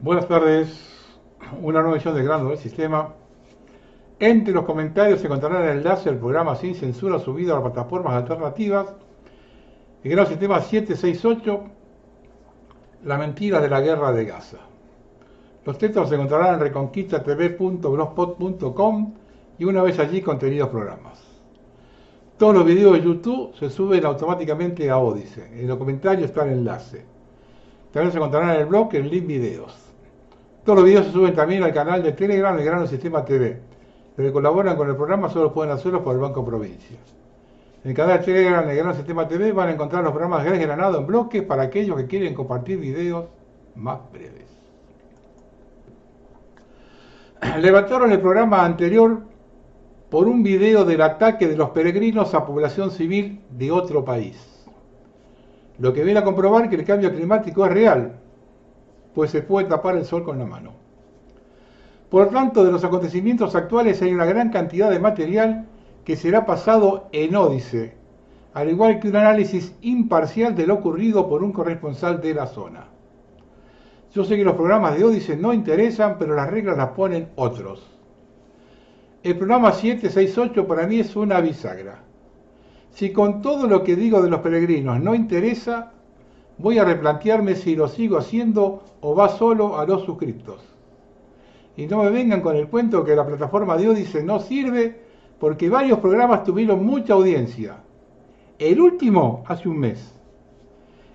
Buenas tardes, una nueva edición de Grano del Sistema. Entre los comentarios se encontrarán el enlace al programa Sin Censura subido a las plataformas alternativas. El Grano del Sistema 768, La mentira de la guerra de Gaza. Los textos se encontrarán en reconquistatv.blogspot.com y una vez allí contenidos programas. Todos los videos de YouTube se suben automáticamente a Odysee. En los comentarios está el enlace. También se encontrarán en el blog el link videos. Todos los videos se suben también al canal de Telegram del Grano Sistema TV. Los que colaboran con el programa solo pueden hacerlo por el Banco Provincia. En el canal de Telegram del Grano Sistema TV van a encontrar los programas desgranados en bloques para aquellos que quieren compartir videos más breves. Levantaron el programa anterior por un video del ataque de los peregrinos a población civil de otro país. Lo que viene a comprobar que el cambio climático es real, pues se puede tapar el sol con la mano. Por tanto, de los acontecimientos actuales hay una gran cantidad de material que será pasado en Odysee, al igual que un análisis imparcial de lo ocurrido por un corresponsal de la zona. Yo sé que los programas de Odysee no interesan, pero las reglas las ponen otros. El programa 768 para mí es una bisagra. Si con todo lo que digo de los peregrinos no interesa, voy a replantearme si lo sigo haciendo o va solo a los suscriptos. Y no me vengan con el cuento que la plataforma de Odysee no sirve porque varios programas tuvieron mucha audiencia. El último hace un mes.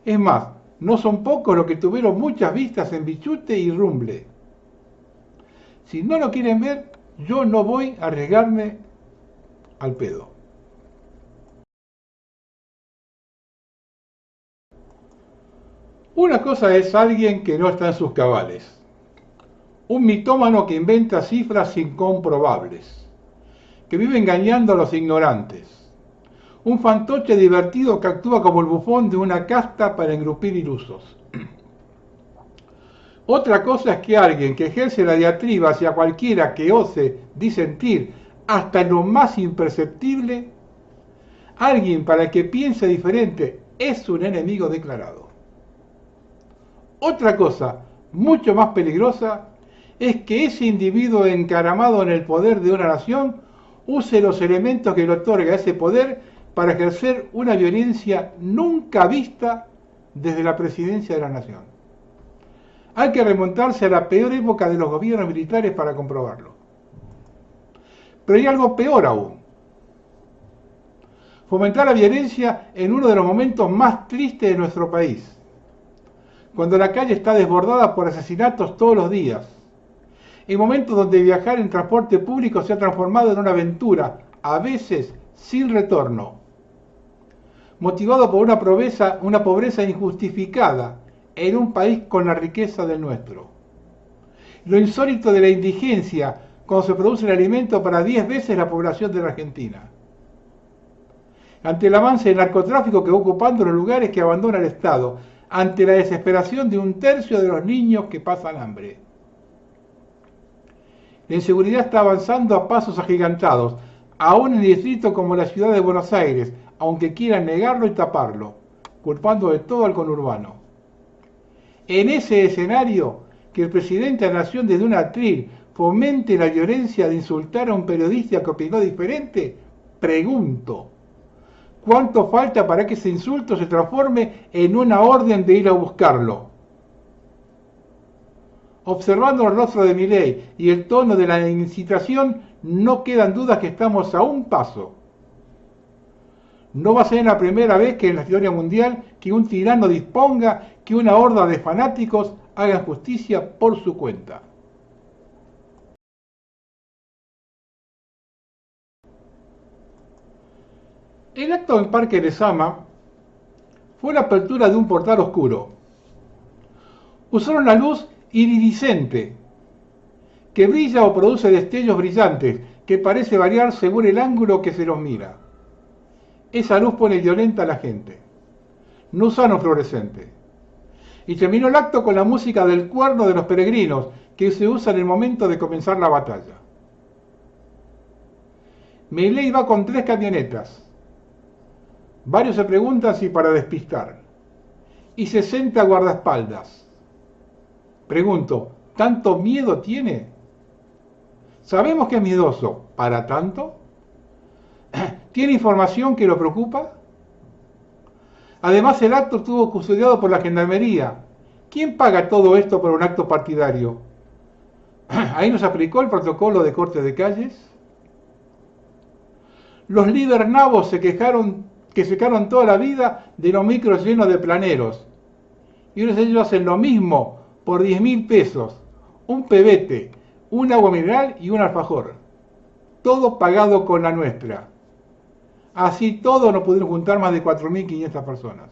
Es más, no son pocos los que tuvieron muchas vistas en Bichute y Rumble. Si no lo quieren ver, yo no voy a arriesgarme al pedo. Una cosa es alguien que no está en sus cabales. Un mitómano que inventa cifras incomprobables. Que vive engañando a los ignorantes. Un fantoche divertido que actúa como el bufón de una casta para engrupir ilusos. Otra cosa es que alguien que ejerce la diatriba hacia cualquiera que ose disentir hasta lo más imperceptible, alguien para el que piense diferente es un enemigo declarado. Otra cosa, mucho más peligrosa, es que ese individuo encaramado en el poder de una nación use los elementos que le otorga ese poder para ejercer una violencia nunca vista desde la presidencia de la nación. Hay que remontarse a la peor época de los gobiernos militares para comprobarlo. Pero hay algo peor aún. Fomentar la violencia en uno de los momentos más tristes de nuestro país, cuando la calle está desbordada por asesinatos todos los días, en momentos donde viajar en transporte público se ha transformado en una aventura, a veces sin retorno, motivado por una pobreza injustificada en un país con la riqueza del nuestro. Lo insólito de la indigencia cuando se produce el alimento para 10 veces la población de la Argentina. Ante el avance del narcotráfico que va ocupando los lugares que abandona el Estado, ante la desesperación de un tercio de los niños que pasan hambre. La inseguridad está avanzando a pasos agigantados, aún en distritos como la ciudad de Buenos Aires, aunque quieran negarlo y taparlo, culpando de todo al conurbano. En ese escenario, que el presidente de la Nación desde un atril fomente la violencia de insultar a un periodista que opinó diferente, pregunto, ¿cuánto falta para que ese insulto se transforme en una orden de ir a buscarlo? Observando el rostro de Milei y el tono de la incitación, no quedan dudas que estamos a un paso. No va a ser la primera vez que en la historia mundial que un tirano disponga que una horda de fanáticos haga justicia por su cuenta. El acto en Parque Lezama fue la apertura de un portal oscuro. Usaron la luz iridiscente, que brilla o produce destellos brillantes, que parece variar según el ángulo que se los mira. Esa luz pone violenta a la gente. No usaron fluorescente. Y terminó el acto con la música del cuerno de los peregrinos, que se usa en el momento de comenzar la batalla. Milei va con 3 camionetas. Varios se preguntan si para despistar. Y 60 guardaespaldas. Pregunto, ¿Tanto miedo tiene? Sabemos que es miedoso. ¿Para tanto? ¿Tiene información que lo preocupa? Además, el acto estuvo custodiado por la Gendarmería. ¿Quién paga todo esto por un acto partidario? ¿Ahí nos aplicó el protocolo de corte de calles? Los líderes nabos se quejaron que secaron toda la vida de los micros llenos de planeros. Y ahora ellos hacen lo mismo por 10.000 pesos. Un pebete, un agua mineral y un alfajor. Todo pagado con la nuestra. Así todo no pudieron juntar más de 4.500 personas.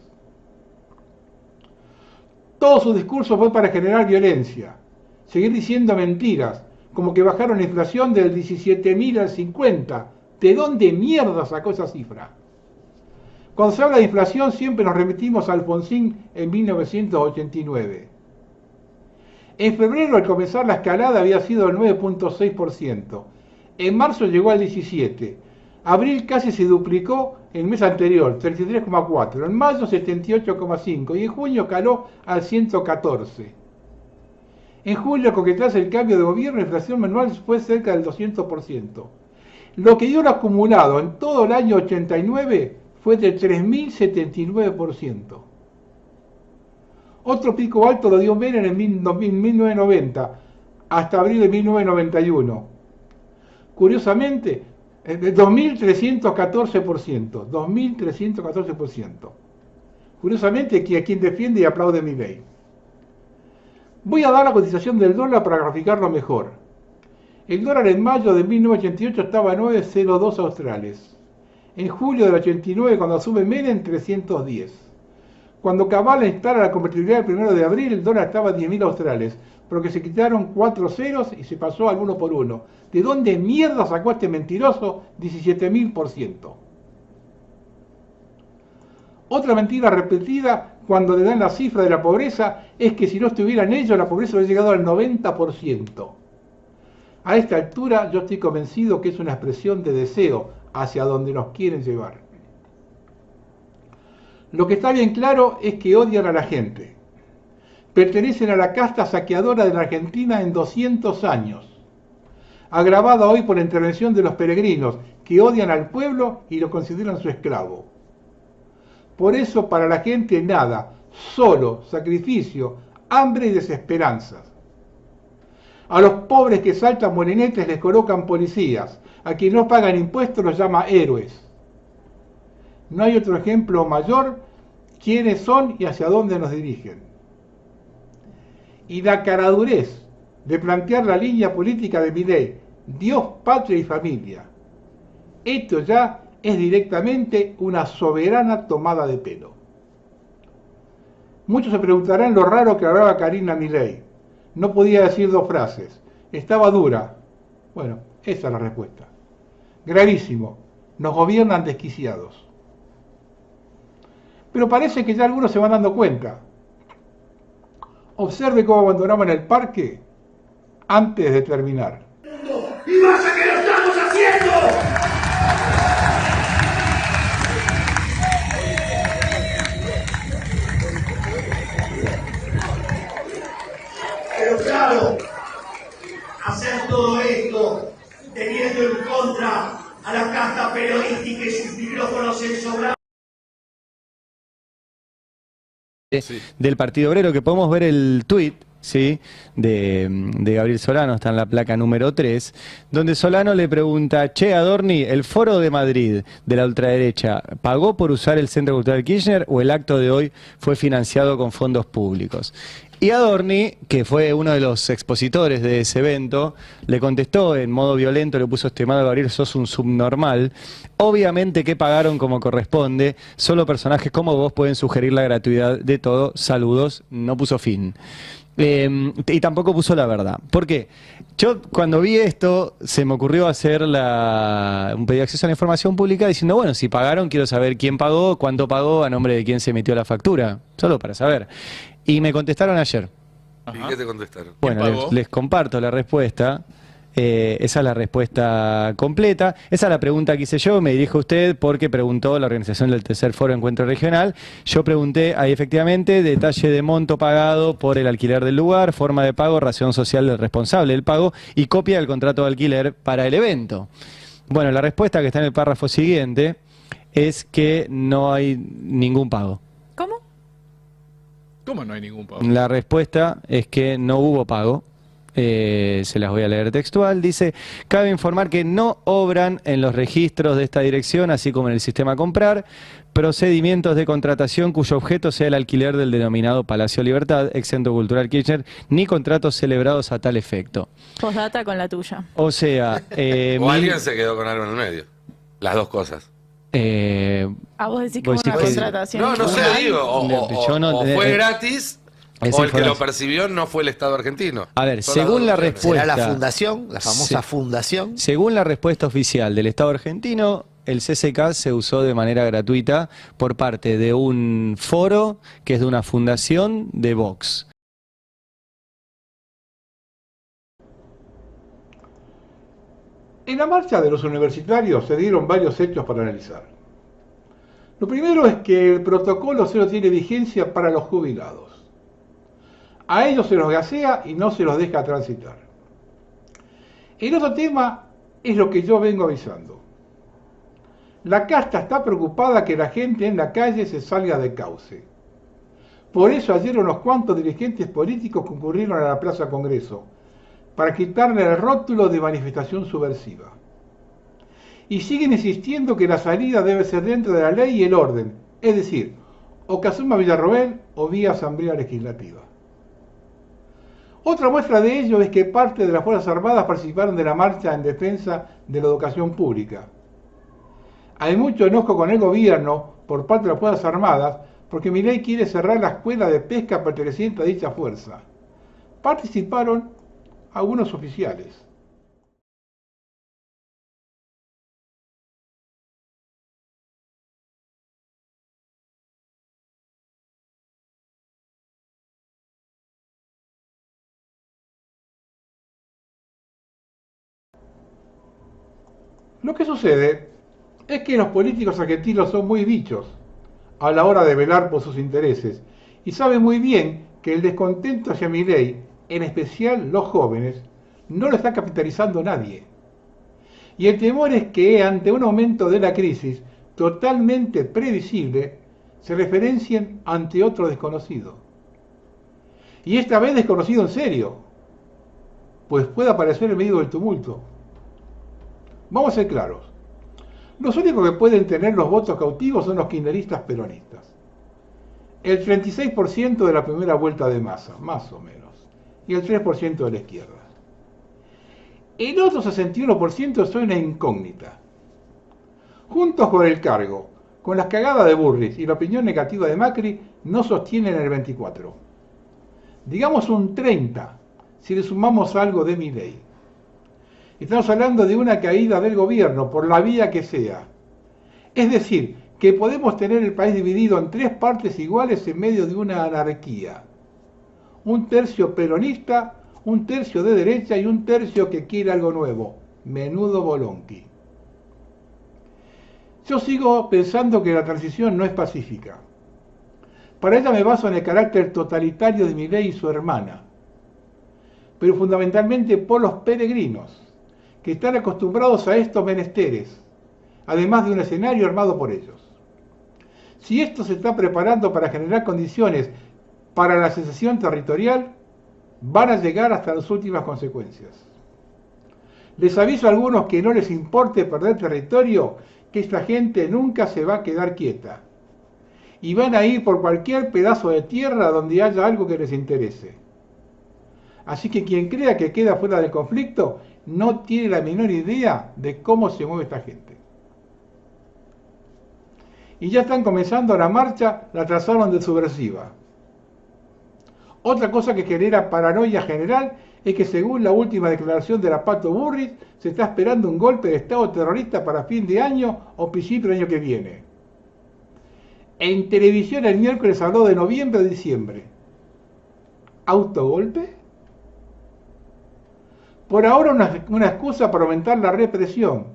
Todo su discurso fue para generar violencia. Seguir diciendo mentiras, como que bajaron la inflación del 17.000 al 50. ¿De dónde mierda sacó esa cifra? Cuando se habla de inflación siempre nos remitimos a Alfonsín en 1989. En febrero, al comenzar la escalada, había sido el 9.6%. En marzo llegó al 17%. Abril casi se duplicó el mes anterior, 33,4%. En mayo, 78,5%. Y en junio caló al 114%. En julio, con tras el cambio de gobierno, la inflación mensual fue cerca del 200%. Lo que dio el acumulado en todo el año 89 fue de 3.079%. Otro pico alto lo dio Menem en 1990, hasta abril de 1991. Curiosamente, 2.314%. 2.314%. Curiosamente, a quien defiende y aplaude mi ley. Voy a dar la cotización del dólar para graficarlo mejor. El dólar en mayo de 1988 estaba a 9,02 australes. En julio del 89, cuando asume Menem, 310. Cuando Cabal instala la convertibilidad el 1 de abril, el dólar estaba a 10.000 australes, porque se quitaron 4 ceros y se pasó al 1 por 1. ¿De dónde mierda sacó este mentiroso 17.000%? Otra mentira repetida cuando le dan la cifra de la pobreza es que si no estuvieran ellos, la pobreza hubiera llegado al 90%. A esta altura yo estoy convencido que es una expresión de deseo hacia donde nos quieren llevar. Lo que está bien claro es que odian a la gente. Pertenecen a la casta saqueadora de la Argentina en 200 años, agravada hoy por la intervención de los peregrinos, que odian al pueblo y lo consideran su esclavo. Por eso para la gente nada, solo sacrificio, hambre y desesperanzas. A los pobres que saltan molinetes les colocan policías, a quienes no pagan impuestos los llama héroes. No hay otro ejemplo mayor quiénes son y hacia dónde nos dirigen. Y la caradurez de plantear la línea política de Milei, Dios, patria y familia. Esto ya es directamente una soberana tomada de pelo. Muchos se preguntarán lo raro que hablaba Karina Milei. No podía decir 2 frases. Estaba dura. Bueno, esa es la respuesta. Gravísimo. Nos gobiernan desquiciados. Pero parece que ya algunos se van dando cuenta. Observe cómo abandonaban el parque antes de terminar. ¡Y vaya que lo estamos haciendo! Pero claro, hacer todo esto teniendo en contra a la casta periodística y sus micrófonos ensobrados. Sí. Del Partido Obrero, que podemos ver el tuit, ¿sí?, de Gabriel Solano, está en la placa número 3, donde Solano le pregunta: che, Adorni, ¿el foro de Madrid de la ultraderecha pagó por usar el Centro Cultural Kirchner o el acto de hoy fue financiado con fondos públicos? Y Adorni, que fue uno de los expositores de ese evento, le contestó en modo violento, le puso: estimado Gabriel, sos un subnormal. Obviamente que pagaron como corresponde, solo personajes como vos pueden sugerir la gratuidad de todo, saludos, no puso fin. Y tampoco puso la verdad. ¿Por qué? Yo cuando vi esto se me ocurrió hacer un pedido de acceso a la información pública diciendo: bueno, si pagaron, quiero saber quién pagó, cuánto pagó, a nombre de quién se emitió la factura, solo para saber. Y me contestaron ayer. Ajá. ¿Y qué te contestaron? Bueno, les comparto la respuesta. Esa es la respuesta completa. Esa es la pregunta que hice yo. Me dirijo a usted porque preguntó la organización del tercer foro Encuentro Regional. Yo pregunté ahí efectivamente detalle de monto pagado por el alquiler del lugar, forma de pago, ración social del responsable del pago y copia del contrato de alquiler para el evento. Bueno, la respuesta que está en el párrafo siguiente es que no hay ningún pago. ¿Cómo? ¿Cómo no hay ningún pago? La respuesta es que no hubo pago. Se las voy a leer textual. Dice, cabe informar que no obran en los registros de esta dirección, así como en el sistema comprar, procedimientos de contratación cuyo objeto sea el alquiler del denominado Palacio Libertad, ex Centro Cultural Kirchner, ni contratos celebrados a tal efecto. Postdata con la tuya. O sea... o alguien se quedó con algo en el medio. Las dos cosas. ¿A vos decís que vos fue una decís que- contratación? No, no sé, digo. Yo no- O fue gratis, esa o el que lo información. percibió no fue el Estado argentino. A ver, Son las según dos la opciones. respuesta... ¿Será la fundación? La famosa Sí. fundación. Según la respuesta oficial del Estado argentino, el CCK se usó de manera gratuita por parte de un foro que es de una fundación de Vox. En la marcha de los universitarios se dieron varios hechos para analizar. Lo primero es que el protocolo solo tiene vigencia para los jubilados. A ellos se los gasea y no se los deja transitar. El otro tema es lo que yo vengo avisando. La casta está preocupada que la gente en la calle se salga de cauce. Por eso ayer unos cuantos dirigentes políticos concurrieron a la Plaza Congreso para quitarle el rótulo de manifestación subversiva. Y siguen insistiendo que la salida debe ser dentro de la ley y el orden, es decir, o que asuma Villarroel o vía Asamblea Legislativa. Otra muestra de ello es que parte de las Fuerzas Armadas participaron de la marcha en defensa de la educación pública. Hay mucho enojo con el gobierno por parte de las Fuerzas Armadas porque Milei quiere cerrar la escuela de pesca perteneciente a dicha fuerza. Participaron algunos oficiales. Lo que sucede es que los políticos argentinos son muy bichos a la hora de velar por sus intereses y saben muy bien que el descontento hacia Milei, en especial los jóvenes, no lo está capitalizando nadie. Y el temor es que ante un aumento de la crisis totalmente previsible, se referencien ante otro desconocido. Y esta vez desconocido en serio, pues puede aparecer en medio del tumulto. Vamos a ser claros. Los únicos que pueden tener los votos cautivos son los kirchneristas peronistas. El 36% de la primera vuelta de Massa, más o menos, y el 3% de la izquierda. El otro 61% es una incógnita. Juntos por el cargo, con las cagadas de Burris y la opinión negativa de Macri, no sostienen el 24%. Digamos un 30%, si le sumamos algo de Milei. Estamos hablando de una caída del gobierno, por la vía que sea. Es decir, que podemos tener el país dividido en tres partes iguales en medio de una anarquía. Un tercio peronista, un tercio de derecha y un tercio que quiere algo nuevo. Menudo bolonqui. Yo sigo pensando que la transición no es pacífica. Para ella me baso en el carácter totalitario de Milei y su hermana, pero fundamentalmente por los peregrinos, que están acostumbrados a estos menesteres, además de un escenario armado por ellos. Si esto se está preparando para generar condiciones para la secesión territorial, van a llegar hasta las últimas consecuencias. Les aviso a algunos que no les importe perder territorio, que esta gente nunca se va a quedar quieta. Y van a ir por cualquier pedazo de tierra donde haya algo que les interese. Así que quien crea que queda fuera del conflicto, no tiene la menor idea de cómo se mueve esta gente. Y ya están comenzando la marcha, la trazaron de subversiva. Otra cosa que genera paranoia general es que según la última declaración de la Pato Burris, se está esperando un golpe de Estado terrorista para fin de año o principio del año que viene. En televisión el miércoles habló de noviembre o diciembre. ¿Autogolpe? Por ahora una excusa para aumentar la represión.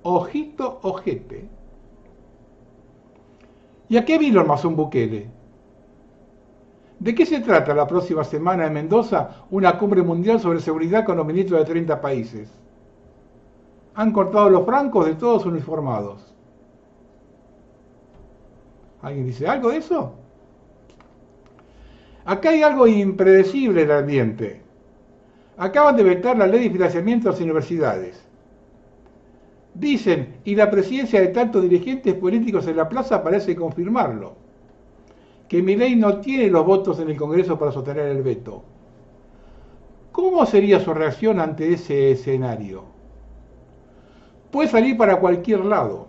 Ojito, ojete. ¿Y a qué vino el masón Bukele? ¿De qué se trata la próxima semana en Mendoza una cumbre mundial sobre seguridad con los ministros de 30 países? Han cortado los francos de todos uniformados. ¿Alguien dice algo de eso? Acá hay algo impredecible en el ambiente. Acaban de vetar la ley de financiamiento de las universidades. Dicen, y la presencia de tantos dirigentes políticos en la plaza parece confirmarlo, que Milei no tiene los votos en el Congreso para sostener el veto. ¿Cómo sería su reacción ante ese escenario? Puede salir para cualquier lado.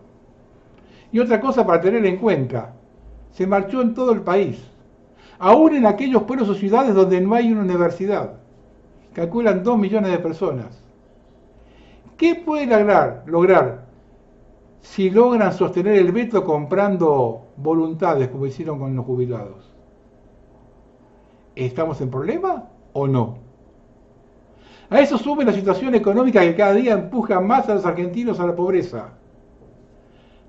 Y otra cosa para tener en cuenta, se marchó en todo el país, aún en aquellos pueblos o ciudades donde no hay una universidad. Calculan 2 millones de personas. ¿Qué pueden lograr si logran sostener el veto comprando voluntades como hicieron con los jubilados? ¿Estamos en problema o no? A eso sube la situación económica que cada día empuja más a los argentinos a la pobreza.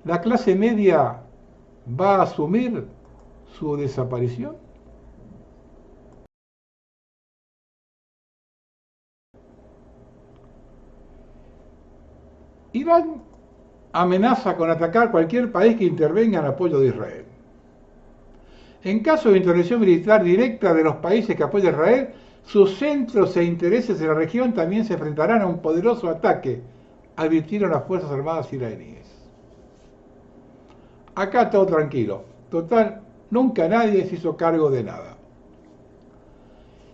¿La clase media va a asumir su desaparición? Irán amenaza con atacar cualquier país que intervenga en apoyo de Israel. En caso de intervención militar directa de los países que apoyan a Israel, sus centros e intereses en la región también se enfrentarán a un poderoso ataque, advirtieron las Fuerzas Armadas iraníes. Acá todo tranquilo. Total, nunca nadie se hizo cargo de nada.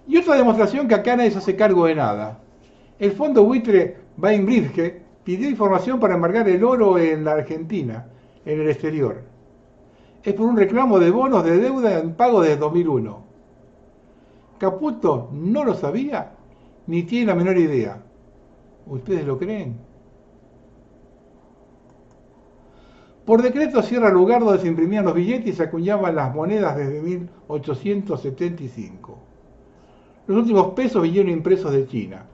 Y otra demostración que acá nadie se hace cargo de nada. El fondo buitre Bainbridge pidió información para embargar el oro en la Argentina, en el exterior. Es por un reclamo de bonos de deuda en pago desde 2001. Caputo no lo sabía ni tiene la menor idea. ¿Ustedes lo creen? Por decreto cierra el lugar donde se imprimían los billetes y se acuñaban las monedas desde 1875. Los últimos pesos vinieron impresos de China.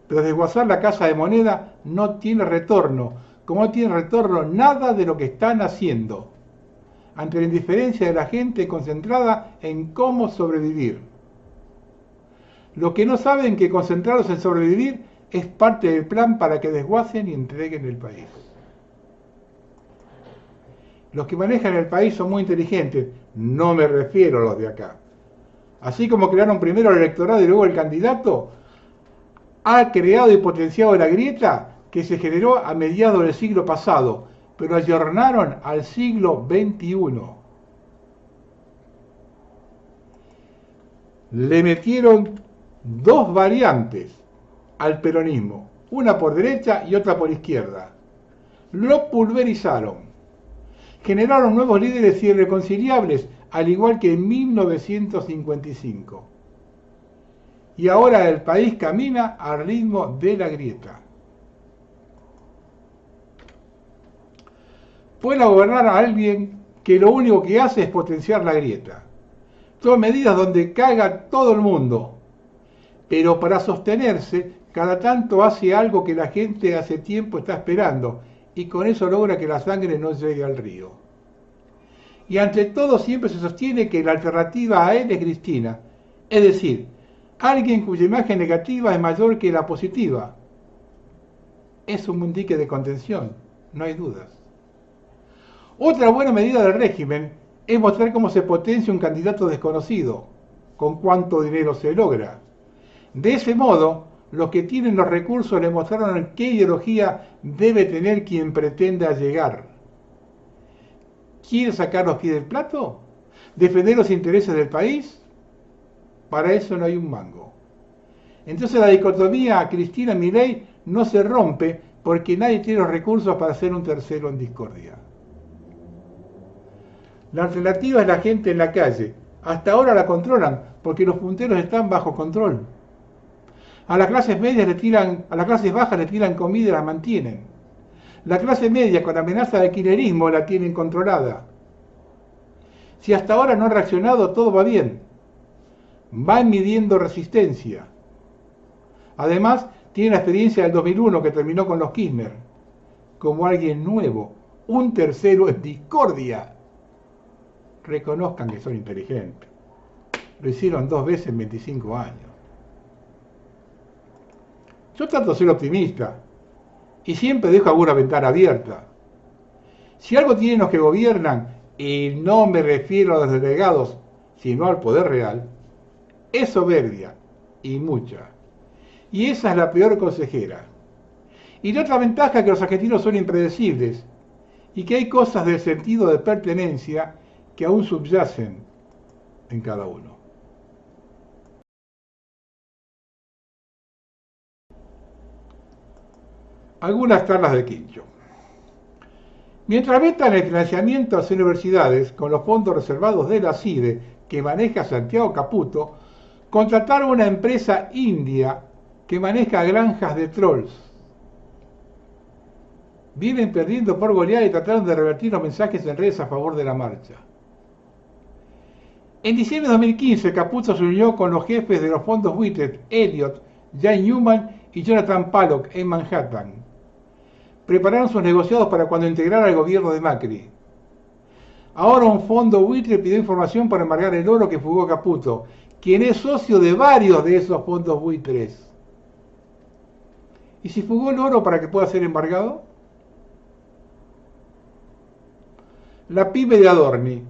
Pero desguazar la casa de moneda no tiene retorno, como no tiene retorno nada de lo que están haciendo, ante la indiferencia de la gente concentrada en cómo sobrevivir. Los que no saben que concentrados en sobrevivir es parte del plan para que desguacen y entreguen el país. Los que manejan el país son muy inteligentes, no me refiero a los de acá. Así como crearon primero el electorado y luego el candidato, ha creado y potenciado la grieta que se generó a mediados del siglo pasado, pero ayornaron al siglo XXI. Le metieron 2 variantes al peronismo, una por derecha y otra por izquierda. Lo pulverizaron. Generaron nuevos líderes irreconciliables, al igual que en 1955. Y ahora el país camina al ritmo de la grieta. Puede gobernar a alguien que lo único que hace es potenciar la grieta. Toma medidas donde caiga todo el mundo. Pero para sostenerse, cada tanto hace algo que la gente hace tiempo está esperando. Y con eso logra que la sangre no llegue al río. Y ante todo siempre se sostiene que la alternativa a él es Cristina. Es decir, alguien cuya imagen negativa es mayor que la positiva. Es un dique de contención, no hay dudas. Otra buena medida del régimen es mostrar cómo se potencia un candidato desconocido, con cuánto dinero se logra. De ese modo, los que tienen los recursos le mostraron qué ideología debe tener quien pretenda llegar. ¿Quiere sacar los pies del plato? ¿Defender los intereses del país? Para eso no hay un mango. Entonces la dicotomía Cristina-Milei no se rompe porque nadie tiene los recursos para hacer un tercero en discordia. La alternativa es la gente en la calle. Hasta ahora la controlan porque los punteros están bajo control. A las clases medias a las clases bajas le tiran comida y la mantienen. La clase media con amenaza de kirchnerismo la tienen controlada. Si hasta ahora no han reaccionado, todo va bien. Van midiendo resistencia. Además, tiene la experiencia del 2001 que terminó con los Kirchner, como alguien nuevo, un tercero en discordia. Reconozcan que son inteligentes. Lo hicieron 2 veces en 25 años. Yo trato de ser optimista y siempre dejo alguna ventana abierta. Si algo tienen los que gobiernan, y no me refiero a los delegados, sino al poder real, es soberbia, y mucha. Y esa es la peor consejera. Y la otra ventaja es que los argentinos son impredecibles, y que hay cosas del sentido de pertenencia que aún subyacen en cada uno. Algunas charlas de quincho. Mientras vetan el financiamiento a las universidades con los fondos reservados de la CIDE que maneja Santiago Caputo, contrataron una empresa india que maneja granjas de trolls. Vienen perdiendo por goleada y trataron de revertir los mensajes en redes a favor de la marcha. En diciembre de 2015, Caputo se unió con los jefes de los fondos buitres Elliott, Jay Newman y Jonathan Pollock en Manhattan. Prepararon sus negociados para cuando integrara el gobierno de Macri. Ahora un fondo buitre pidió información para embargar el oro que fugó Caputo, quien es socio de varios de esos fondos buitres. ¿Y si fugó el oro para que pueda ser embargado? La pyme de Adorni.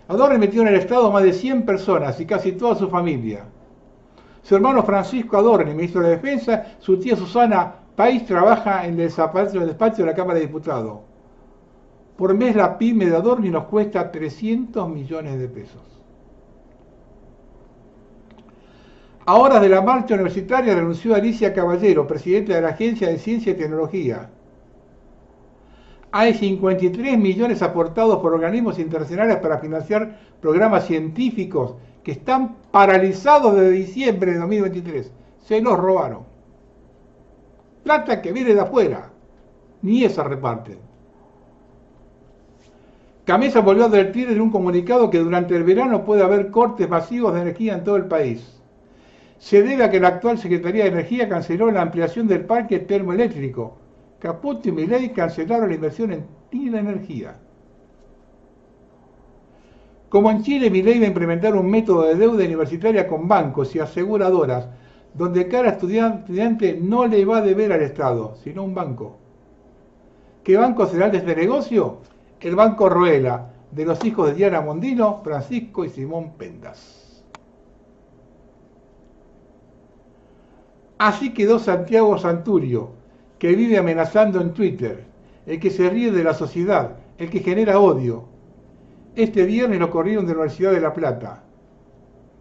Adorni metió en el Estado a más de 100 personas y casi toda su familia. Su hermano Francisco Adorni, ministro de Defensa, su tía Susana País trabaja en el despacho de la Cámara de Diputados. Por mes la pyme de Adorni nos cuesta 300 millones de pesos. A horas de la marcha universitaria renunció Alicia Caballero, presidenta de la Agencia de Ciencia y Tecnología. Hay 53 millones aportados por organismos internacionales para financiar programas científicos que están paralizados desde diciembre de 2023. Se los robaron. Plata que viene de afuera. Ni esa reparten. Camesa volvió a advertir en un comunicado que durante el verano puede haber cortes masivos de energía en todo el país. Se debe a que la actual Secretaría de Energía canceló la ampliación del parque termoeléctrico. Caputo y Milei cancelaron la inversión en energía. Como en Chile, Milei va a implementar un método de deuda universitaria con bancos y aseguradoras, donde cada estudiante no le va a deber al Estado, sino un banco. ¿Qué banco será el de este negocio? El Banco Roela, de los hijos de Diana Mondino, Francisco y Simón Pendas. Así quedó Santiago Santurio, que vive amenazando en Twitter, el que se ríe de la sociedad, el que genera odio. Este viernes lo corrieron de la Universidad de La Plata.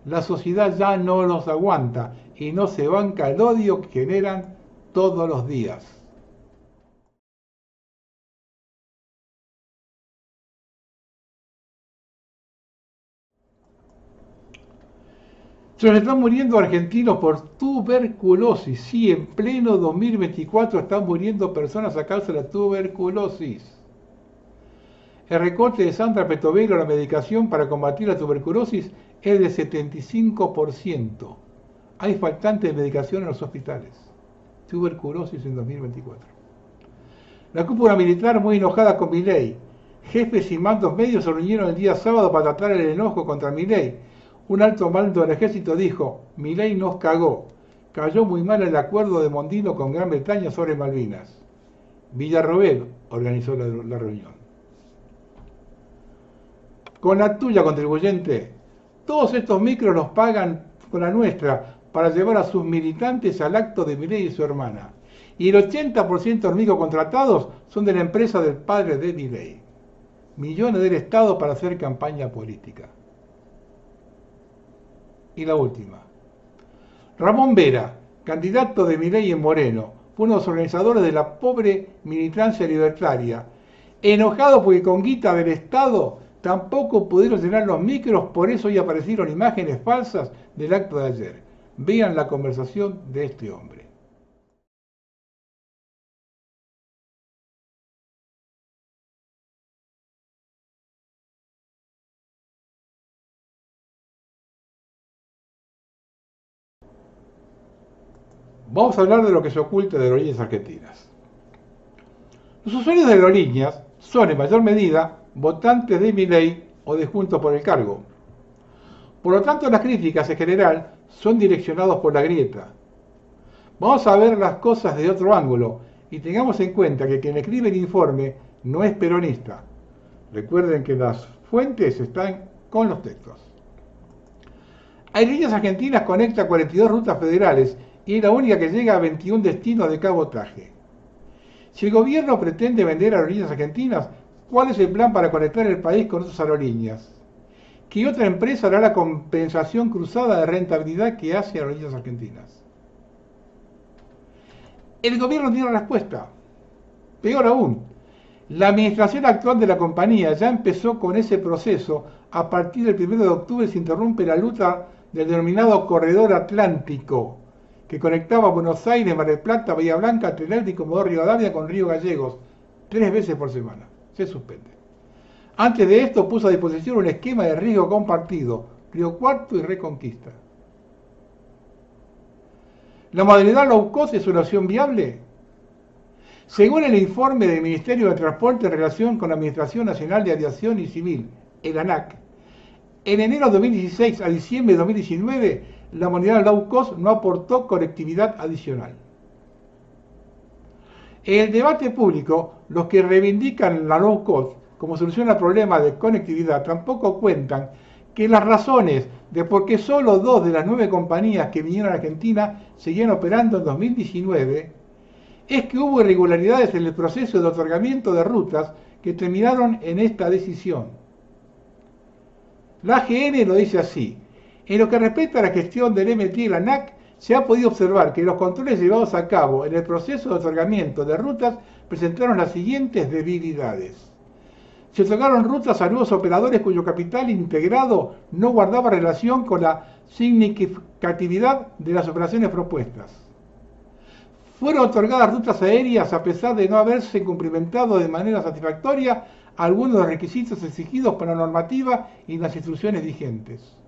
La sociedad ya no los aguanta y no se banca el odio que generan todos los días. Se nos están muriendo argentinos por tuberculosis. Sí, en pleno 2024 están muriendo personas a causa de la tuberculosis. El recorte de Sandra Petovelo a la medicación para combatir la tuberculosis es de 75%. Hay faltante de medicación en los hospitales. Tuberculosis en 2024. La cúpula militar muy enojada con Milei. Jefes y mandos medios se reunieron el día sábado para tratar el enojo contra Milei. Un alto mando del ejército dijo: Milei nos cagó. Cayó muy mal el acuerdo de Mondino con Gran Bretaña sobre Malvinas. Villarroel organizó la reunión. Con la tuya, contribuyente. Todos estos micros los pagan con la nuestra para llevar a sus militantes al acto de Milei y su hermana. Y el 80% de los micros contratados son de la empresa del padre de Milei. Millones del Estado para hacer campaña política. Y la última. Ramón Vera, candidato de Milei en Moreno, fue uno de los organizadores de la pobre militancia libertaria, enojado porque con guita del Estado tampoco pudieron llenar los micros, por eso hoy aparecieron imágenes falsas del acto de ayer. Vean la conversación de este hombre. Vamos a hablar de lo que se oculta de Aerolíneas Argentinas. Los usuarios de Aerolíneas son en mayor medida votantes de Milei o de Juntos por el Cargo. Por lo tanto, las críticas en general son direccionados por la grieta. Vamos a ver las cosas de otro ángulo y tengamos en cuenta que quien escribe el informe no es peronista. Recuerden que las fuentes están con los textos. Aerolíneas Argentinas conecta 42 rutas federales y es la única que llega a 21 destinos de cabotaje. Si el gobierno pretende vender Aerolíneas Argentinas, ¿cuál es el plan para conectar el país con otras aerolíneas? ¿Qué otra empresa hará la compensación cruzada de rentabilidad que hace Aerolíneas Argentinas? El gobierno tiene respuesta. Peor aún, la administración actual de la compañía ya empezó con ese proceso. A partir del 1 de octubre se interrumpe la ruta del denominado Corredor Atlántico, que conectaba Buenos Aires, Mar del Plata, Bahía Blanca, Trenel y Comodoro Rivadavia con Río Gallegos, 3 veces por semana. Se suspende. Antes de esto puso a disposición un esquema de riesgo compartido, Río Cuarto y Reconquista. ¿La modalidad low cost es una opción viable? Según el informe del Ministerio de Transporte en relación con la Administración Nacional de Aviación y Civil, el ANAC, en enero de 2016 a diciembre de 2019, la modalidad low cost no aportó conectividad adicional. En el debate público, los que reivindican la low cost como solución al problema de conectividad tampoco cuentan que las razones de por qué solo 2 de las 9 compañías que vinieron a Argentina seguían operando en 2019 es que hubo irregularidades en el proceso de otorgamiento de rutas que terminaron en esta decisión. La AGN lo dice así: en lo que respecta a la gestión del MT y la ANAC, se ha podido observar que los controles llevados a cabo en el proceso de otorgamiento de rutas presentaron las siguientes debilidades. Se otorgaron rutas a nuevos operadores cuyo capital integrado no guardaba relación con la significatividad de las operaciones propuestas. Fueron otorgadas rutas aéreas a pesar de no haberse cumplimentado de manera satisfactoria algunos de los requisitos exigidos por la normativa y las instrucciones vigentes.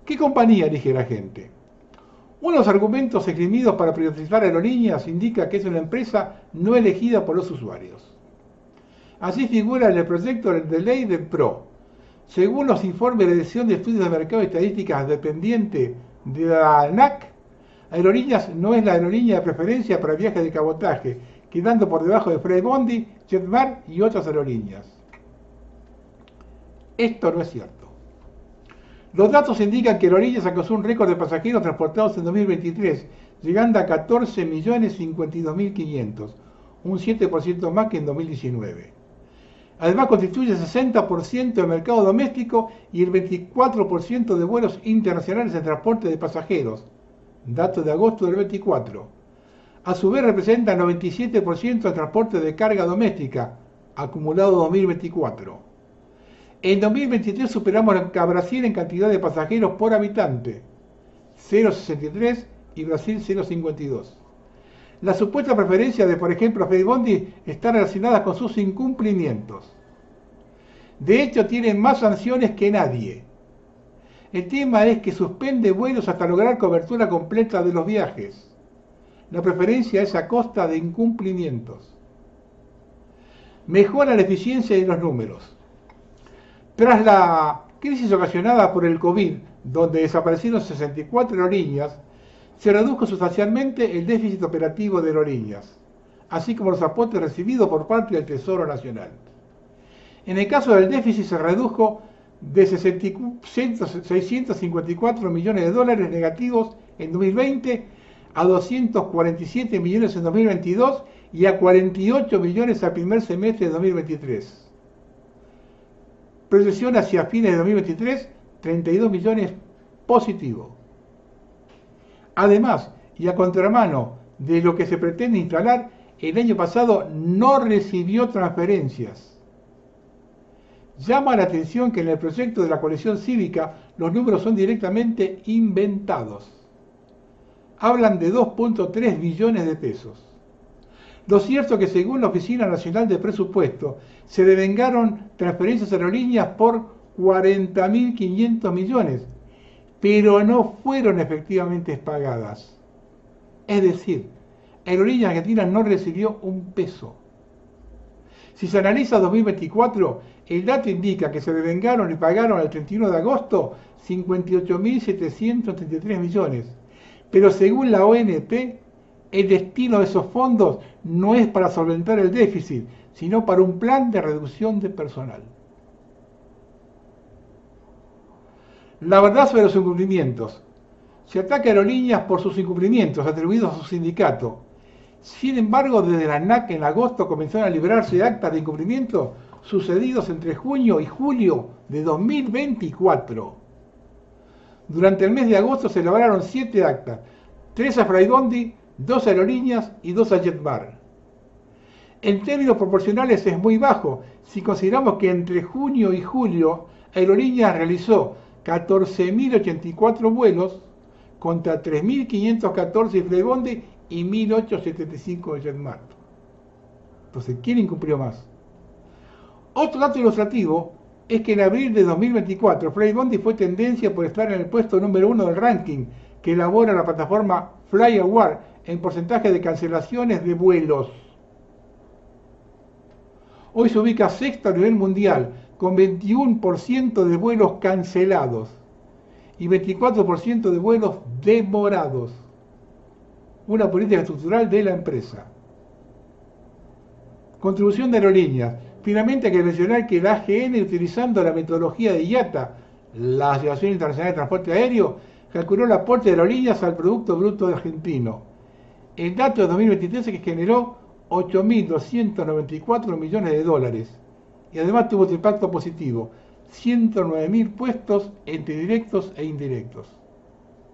¿Qué compañía elige la gente? Uno de los argumentos esgrimidos para privatizar aerolíneas indica que es una empresa no elegida por los usuarios. Así figura en el proyecto de ley del PRO. Según los informes de la Dirección de Estudios de Mercado y Estadísticas dependiente de la ANAC, Aerolíneas no es la aerolínea de preferencia para viajes de cabotaje, quedando por debajo de Flybondi, Jetmar y otras aerolíneas. Esto no es cierto. Los datos indican que Aerolíneas alcanzó un récord de pasajeros transportados en 2023, llegando a 14.052.500, un 7% más que en 2019. Además constituye el 60% del mercado doméstico y el 24% de vuelos internacionales en transporte de pasajeros, datos de agosto del 24. A su vez representa el 97% del transporte de carga doméstica, acumulado 2024. En 2023 superamos a Brasil en cantidad de pasajeros por habitante, 0,63 y Brasil 0,52. La supuesta preferencia de, por ejemplo, Flybondi está relacionada con sus incumplimientos. De hecho, tienen más sanciones que nadie. El tema es que suspende vuelos hasta lograr cobertura completa de los viajes. La preferencia es a costa de incumplimientos. Mejora la eficiencia de los números. Tras la crisis ocasionada por el COVID, donde desaparecieron 64 aerolíneas, se redujo sustancialmente el déficit operativo de aerolíneas, así como los aportes recibidos por parte del Tesoro Nacional. En el caso del déficit se redujo de 654 millones de dólares negativos en 2020 a 247 millones en 2022 y a 48 millones al primer semestre de 2023. Proyección hacia fines de 2023, 32 millones positivo. Además, y a contramano de lo que se pretende instalar, el año pasado no recibió transferencias. Llama la atención que en el proyecto de la coalición cívica los números son directamente inventados. Hablan de 2.3 billones de pesos. Lo cierto es que según la Oficina Nacional de Presupuesto, se devengaron transferencias a aerolíneas por 40.500 millones, pero no fueron efectivamente pagadas. Es decir, Aerolíneas Argentinas no recibió un peso. Si se analiza 2024, el dato indica que se devengaron y pagaron al 31 de agosto 58.733 millones. Pero según la ONP, el destino de esos fondos no es para solventar el déficit, sino para un plan de reducción de personal. La verdad sobre los incumplimientos. Se ataca a Aerolíneas por sus incumplimientos atribuidos a su sindicato. Sin embargo, desde la ANAC en agosto comenzaron a liberarse actas de incumplimiento sucedidos entre junio y julio de 2024. Durante el mes de agosto se elaboraron 7 actas, 3 a Flybondi, 2 a Aerolíneas y 2 a Jetmar. En términos proporcionales es muy bajo, si consideramos que entre junio y julio Aerolíneas realizó 14.084 vuelos contra 3.514 de Flybondi y 1.875 de Jetmar. Entonces, ¿quién incumplió más? Otro dato ilustrativo es que en abril de 2024 Flybondi fue tendencia por estar en el puesto número 1 del ranking que elabora la plataforma FlyAware en porcentaje de cancelaciones de vuelos. Hoy se ubica sexto a nivel mundial con 21% de vuelos cancelados y 24% de vuelos demorados. Una política estructural de la empresa. Contribución de Aerolíneas. Finalmente hay que mencionar que la AGN, utilizando la metodología de IATA, la Asociación Internacional de Transporte Aéreo, calculó el aporte de Aerolíneas al Producto Bruto Argentino. El dato de 2023 es que generó 8.294 millones de dólares y además tuvo otro impacto positivo, 109.000 puestos entre directos e indirectos.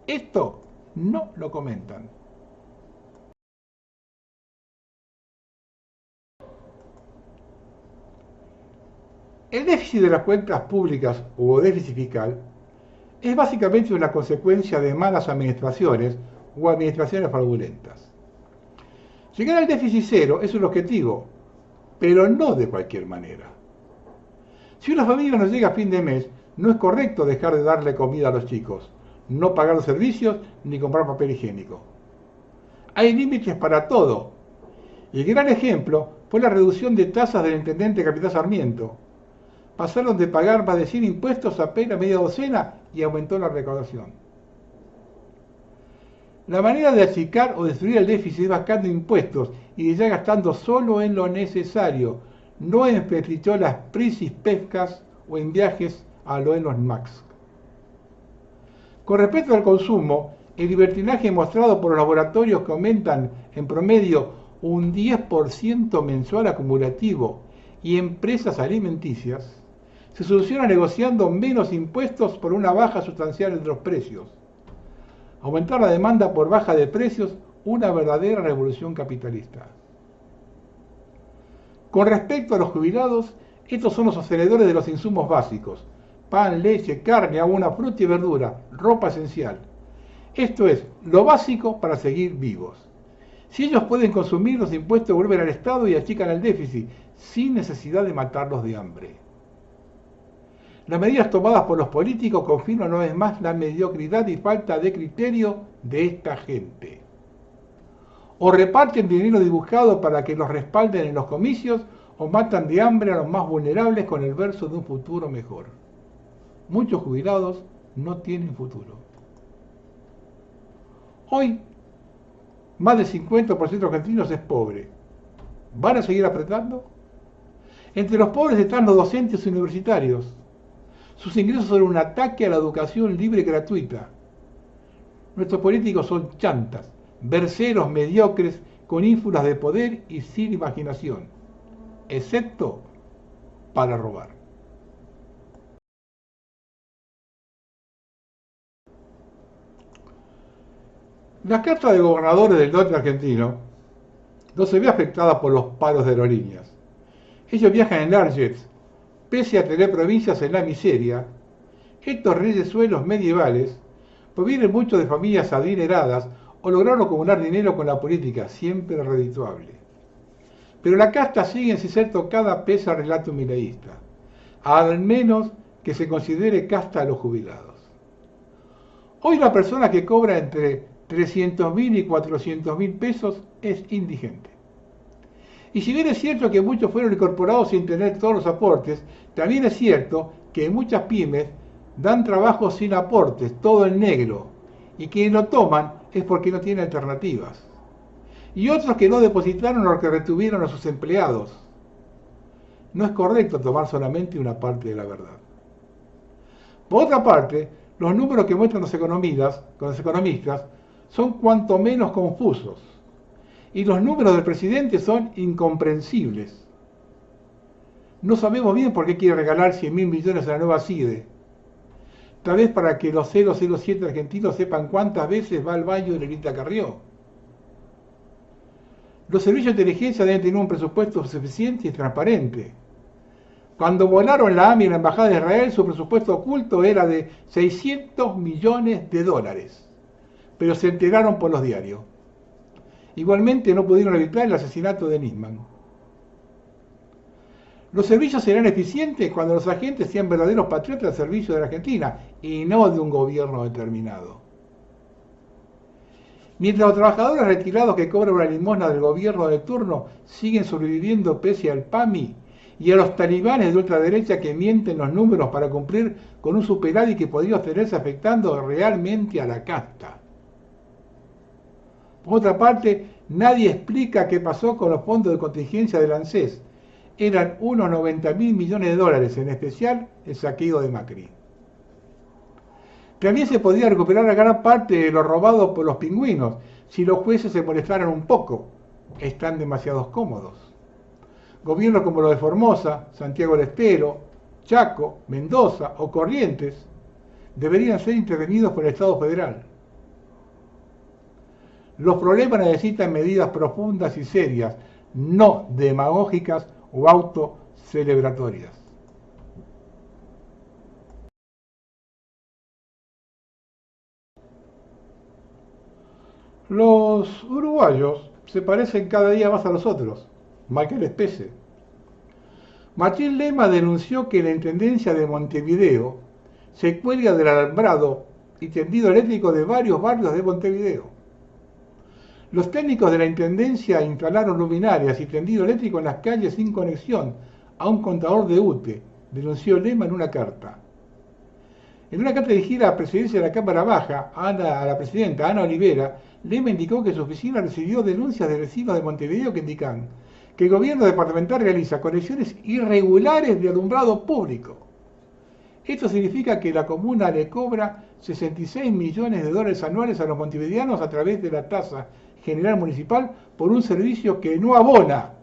Esto no lo comentan. El déficit de las cuentas públicas o déficit fiscal es básicamente una consecuencia de malas administraciones o administraciones fraudulentas. Llegar al déficit cero es un objetivo, pero no de cualquier manera. Si una familia no llega a fin de mes, no es correcto dejar de darle comida a los chicos, no pagar los servicios ni comprar papel higiénico. Hay límites para todo. Y el gran ejemplo fue la reducción de tasas del intendente Capitán Sarmiento. Pasaron de pagar más de 100 impuestos a apenas media docena y aumentó la recaudación. La manera de achicar o destruir el déficit es bajando impuestos y ya gastando solo en lo necesario, no en petricholas prisis pescas o en viajes a lo Elon Musk. Con respecto al consumo, el libertinaje mostrado por los laboratorios que aumentan en promedio un 10% mensual acumulativo y empresas alimenticias, se soluciona negociando menos impuestos por una baja sustancial de los precios. Aumentar la demanda por baja de precios, una verdadera revolución capitalista. Con respecto a los jubilados, estos son los sostenedores de los insumos básicos: pan, leche, carne, agua, fruta y verdura, ropa esencial. Esto es lo básico para seguir vivos. Si ellos pueden consumir, los impuestos vuelven al Estado y achican el déficit, sin necesidad de matarlos de hambre. Las medidas tomadas por los políticos confirman una vez más la mediocridad y falta de criterio de esta gente. O reparten dinero dibujado para que los respalden en los comicios, o matan de hambre a los más vulnerables con el verso de un futuro mejor. Muchos jubilados no tienen futuro. Hoy, más del 50% de los argentinos es pobre. ¿Van a seguir apretando? Entre los pobres están los docentes universitarios. Sus ingresos son un ataque a la educación libre y gratuita. Nuestros políticos son chantas, berceros mediocres, con ínfulas de poder y sin imaginación, excepto para robar. La carta de gobernadores del norte argentino no se ve afectada por los paros de aerolíneas. Ellos viajan en Larjets. Pese a tener provincias en la miseria, estos riachuelos medievales provienen mucho de familias adineradas o lograron acumular dinero con la política, siempre redituable. Pero la casta sigue sin ser tocada pese al relato mileísta, al menos que se considere casta a los jubilados. Hoy la persona que cobra entre 300.000 y 400.000 pesos es indigente. Y si bien es cierto que muchos fueron incorporados sin tener todos los aportes, también es cierto que muchas pymes dan trabajo sin aportes, todo en negro, y quienes lo toman es porque no tienen alternativas. Y otros que no depositaron o que retuvieron a sus empleados. No es correcto tomar solamente una parte de la verdad. Por otra parte, los números que muestran los economistas son cuanto menos confusos. Y los números del presidente son incomprensibles. No sabemos bien por qué quiere regalar 100.000 millones a la nueva CIDE. Tal vez para que los 007 argentinos sepan cuántas veces va al baño de Lelita Carrió. Los servicios de inteligencia deben tener un presupuesto suficiente y transparente. Cuando volaron la AMI en la Embajada de Israel, su presupuesto oculto era de 600 millones de dólares. Pero se enteraron por los diarios. Igualmente no pudieron evitar el asesinato de Nisman. Los servicios serán eficientes cuando los agentes sean verdaderos patriotas al servicio de la Argentina y no de un gobierno determinado. Mientras los trabajadores retirados que cobran una limosna del gobierno de turno siguen sobreviviendo pese al PAMI y a los talibanes de ultraderecha que mienten los números para cumplir con un superávit que podría obtenerse afectando realmente a la casta. Por otra parte, nadie explica qué pasó con los fondos de contingencia del ANSES. Eran unos 90.000 millones de dólares, en especial el saqueo de Macri. También se podía recuperar a gran parte de lo robado por los pingüinos, si los jueces se molestaran un poco. Están demasiado cómodos. Gobiernos como los de Formosa, Santiago del Estero, Chaco, Mendoza o Corrientes deberían ser intervenidos por el Estado federal. Los problemas necesitan medidas profundas y serias, no demagógicas o autocelebratorias. Los uruguayos se parecen cada día más a los otros, mal que les pese. Martín Lema denunció que la Intendencia de Montevideo se cuelga del alambrado y tendido eléctrico de varios barrios de Montevideo. Los técnicos de la Intendencia instalaron luminarias y tendido eléctrico en las calles sin conexión a un contador de UTE, denunció Lema en una carta. En una carta dirigida a la presidencia de la Cámara Baja, a la presidenta Ana Olivera, Lema indicó que su oficina recibió denuncias de vecinos de Montevideo que indican que el gobierno departamental realiza conexiones irregulares de alumbrado público. Esto significa que la comuna le cobra 66 millones de dólares anuales a los montevideanos a través de la tasa general municipal por un servicio que no abona,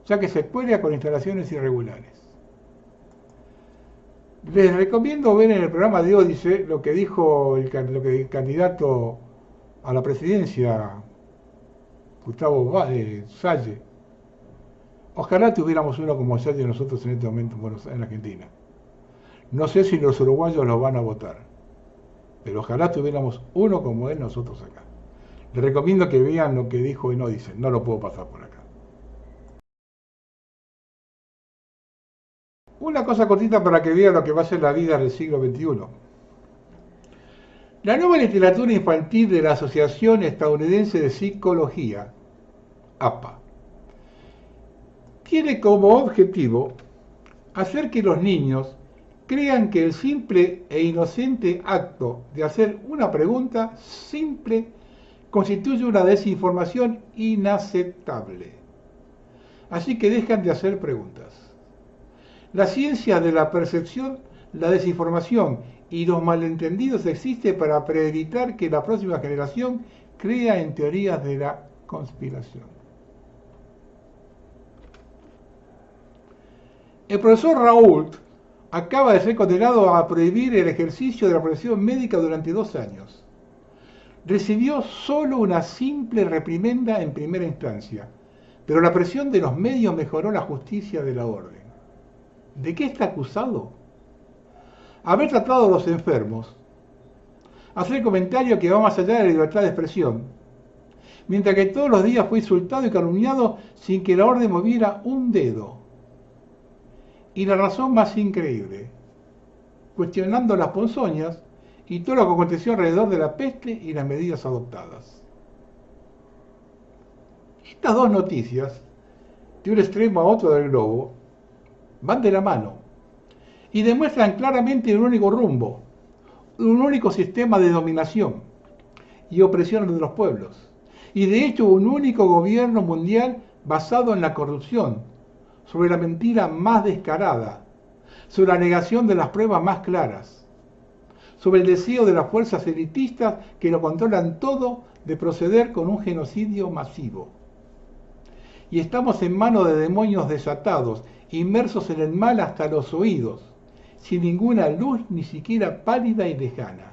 ya que se cuelga con instalaciones irregulares. Les recomiendo ver en el programa de Ódice lo que dijo el candidato a la presidencia, Gustavo Salle. Ojalá tuviéramos uno como Salle nosotros en este momento en Argentina. No sé si los uruguayos lo van a votar, pero ojalá tuviéramos uno como él nosotros acá. Les recomiendo que vean lo que dijo en Ódice, no lo puedo pasar por acá. Una cosa cortita para que vean lo que va a ser la vida del siglo XXI. La nueva literatura infantil de la Asociación Estadounidense de Psicología, APA, tiene como objetivo hacer que los niños crean que el simple e inocente acto de hacer una pregunta simple constituye una desinformación inaceptable. Así que dejan de hacer preguntas. La ciencia de la percepción, la desinformación y los malentendidos existe para evitar que la próxima generación crea en teorías de la conspiración. El profesor Raúl acaba de ser condenado a prohibir el ejercicio de la profesión médica durante 2 años. Recibió solo una simple reprimenda en primera instancia, pero la presión de los medios mejoró la justicia de la orden. ¿De qué está acusado? Haber tratado a los enfermos, hacer comentarios que van más allá de la libertad de expresión, mientras que todos los días fue insultado y calumniado sin que la orden moviera un dedo. Y la razón más increíble, cuestionando las ponzoñas, y todo lo que aconteció alrededor de la peste y las medidas adoptadas. Estas dos noticias, de un extremo a otro del globo, van de la mano y demuestran claramente un único rumbo, un único sistema de dominación y opresión de los pueblos, y de hecho un único gobierno mundial basado en la corrupción, sobre la mentira más descarada, sobre la negación de las pruebas más claras, sobre el deseo de las fuerzas elitistas que lo controlan todo de proceder con un genocidio masivo. Y estamos en manos de demonios desatados, inmersos en el mal hasta los oídos, sin ninguna luz ni siquiera pálida y lejana.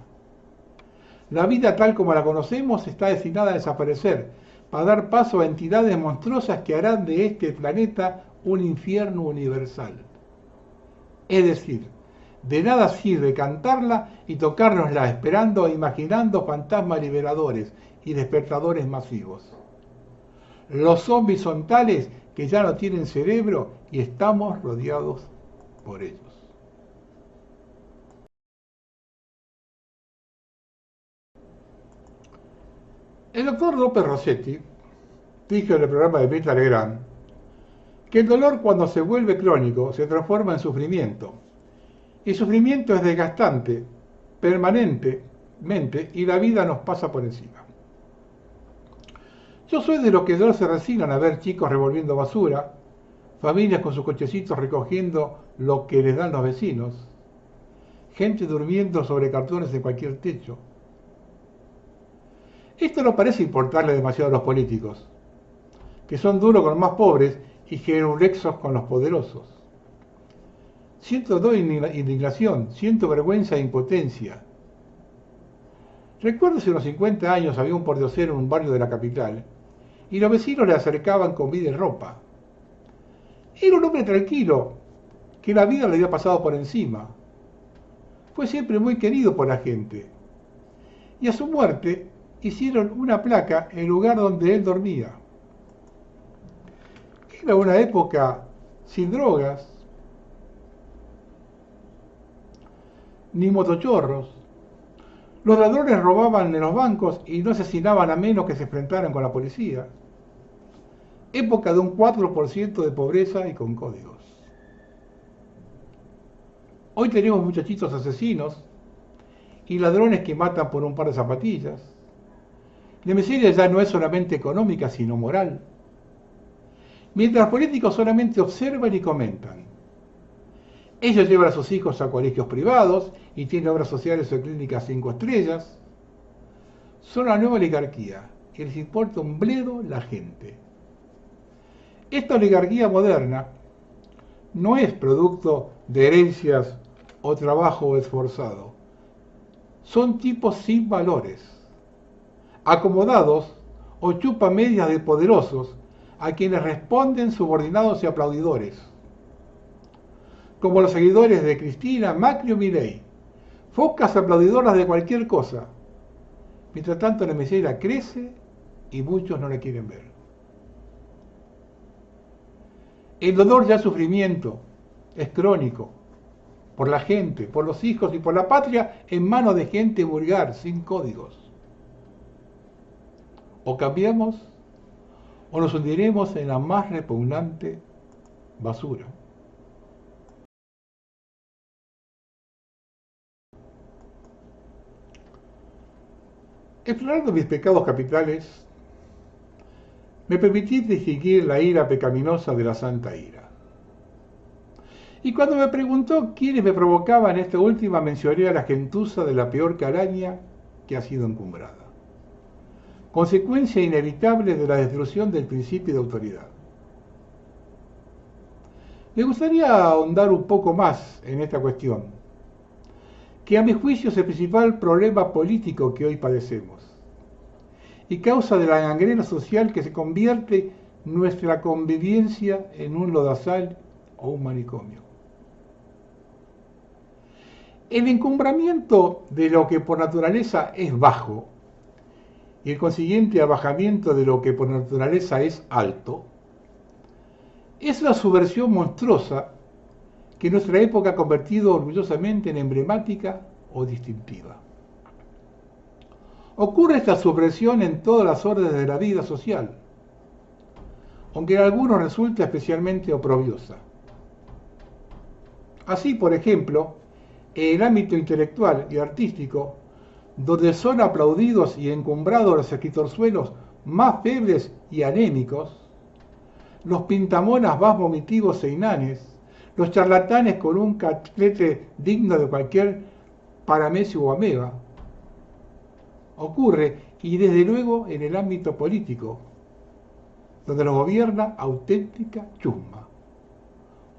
La vida tal como la conocemos está destinada a desaparecer, para dar paso a entidades monstruosas que harán de este planeta un infierno universal. Es decir, de nada sirve cantarla y tocárnosla esperando e imaginando fantasmas liberadores y despertadores masivos. Los zombies son tales que ya no tienen cerebro y estamos rodeados por ellos. El doctor López Rossetti dijo en el programa de Peter Legrand que el dolor cuando se vuelve crónico se transforma en sufrimiento. Y el sufrimiento es desgastante, permanentemente, y la vida nos pasa por encima. Yo soy de los que no se resignan a ver chicos revolviendo basura, familias con sus cochecitos recogiendo lo que les dan los vecinos, gente durmiendo sobre cartones en cualquier techo. Esto no parece importarle demasiado a los políticos, que son duros con los más pobres y genuflexos con los poderosos. Siento indignación, siento vergüenza e impotencia. Recuerdo hace unos 50 años había un pordiosero en un barrio de la capital y los vecinos le acercaban comida y ropa. Era un hombre tranquilo, que la vida le había pasado por encima. Fue siempre muy querido por la gente. Y a su muerte hicieron una placa en el lugar donde él dormía. Era una época sin drogas, ni motochorros. Los ladrones robaban en los bancos y no asesinaban a menos que se enfrentaran con la policía. Época de un 4% de pobreza y con códigos. Hoy tenemos muchachitos asesinos y ladrones que matan por un par de zapatillas. La miseria ya no es solamente económica, sino moral. Mientras los políticos solamente observan y comentan. Ellos llevan a sus hijos a colegios privados y tienen obras sociales o clínicas 5 estrellas. Son la nueva oligarquía y les importa un bledo la gente. Esta oligarquía moderna no es producto de herencias o trabajo esforzado. Son tipos sin valores, acomodados o chupamedias de poderosos a quienes responden subordinados y aplaudidores, como los seguidores de Cristina, Macri o Milei, focas aplaudidoras de cualquier cosa. Mientras tanto la miseria crece y muchos no la quieren ver. El dolor y el sufrimiento es crónico, por la gente, por los hijos y por la patria en manos de gente vulgar, sin códigos. O cambiamos o nos hundiremos en la más repugnante basura. Explorando mis pecados capitales, me permití distinguir la ira pecaminosa de la santa ira. Y cuando me preguntó quiénes me provocaban esta última, mencioné a la gentuza de la peor calaña que ha sido encumbrada. Consecuencia inevitable de la destrucción del principio de autoridad. Me gustaría ahondar un poco más en esta cuestión, que a mi juicio es el principal problema político que hoy padecemos, y causa de la gangrena social que se convierte nuestra convivencia en un lodazal o un manicomio. El encumbramiento de lo que por naturaleza es bajo y el consiguiente abajamiento de lo que por naturaleza es alto es la subversión monstruosa que nuestra época ha convertido orgullosamente en emblemática o distintiva. Ocurre esta supresión en todas las órdenes de la vida social, aunque en algunos resulta especialmente oprobiosa. Así, por ejemplo, en el ámbito intelectual y artístico, donde son aplaudidos y encumbrados los escritorzuelos más febles y anémicos, los pintamonas más vomitivos e inanes, los charlatanes con un catlete digno de cualquier paramecio o ameba. Ocurre, y desde luego, en el ámbito político, donde nos gobierna auténtica chusma,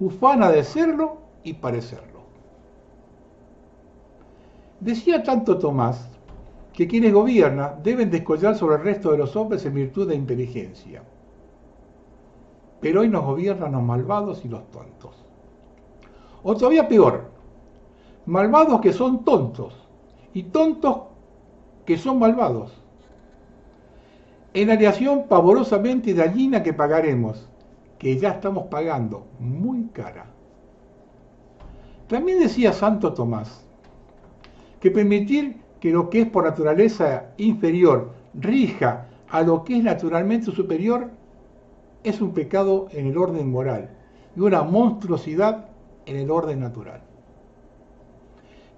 ufana de serlo y parecerlo. Decía tanto Tomás que quienes gobiernan deben descollar sobre el resto de los hombres en virtud de inteligencia. Pero hoy nos gobiernan los malvados y los tontos. O todavía peor, malvados que son tontos y tontos que son malvados. En aleación pavorosamente dañina que pagaremos, que ya estamos pagando muy cara. También decía Santo Tomás que permitir que lo que es por naturaleza inferior rija a lo que es naturalmente superior es un pecado en el orden moral y una monstruosidad en el orden natural.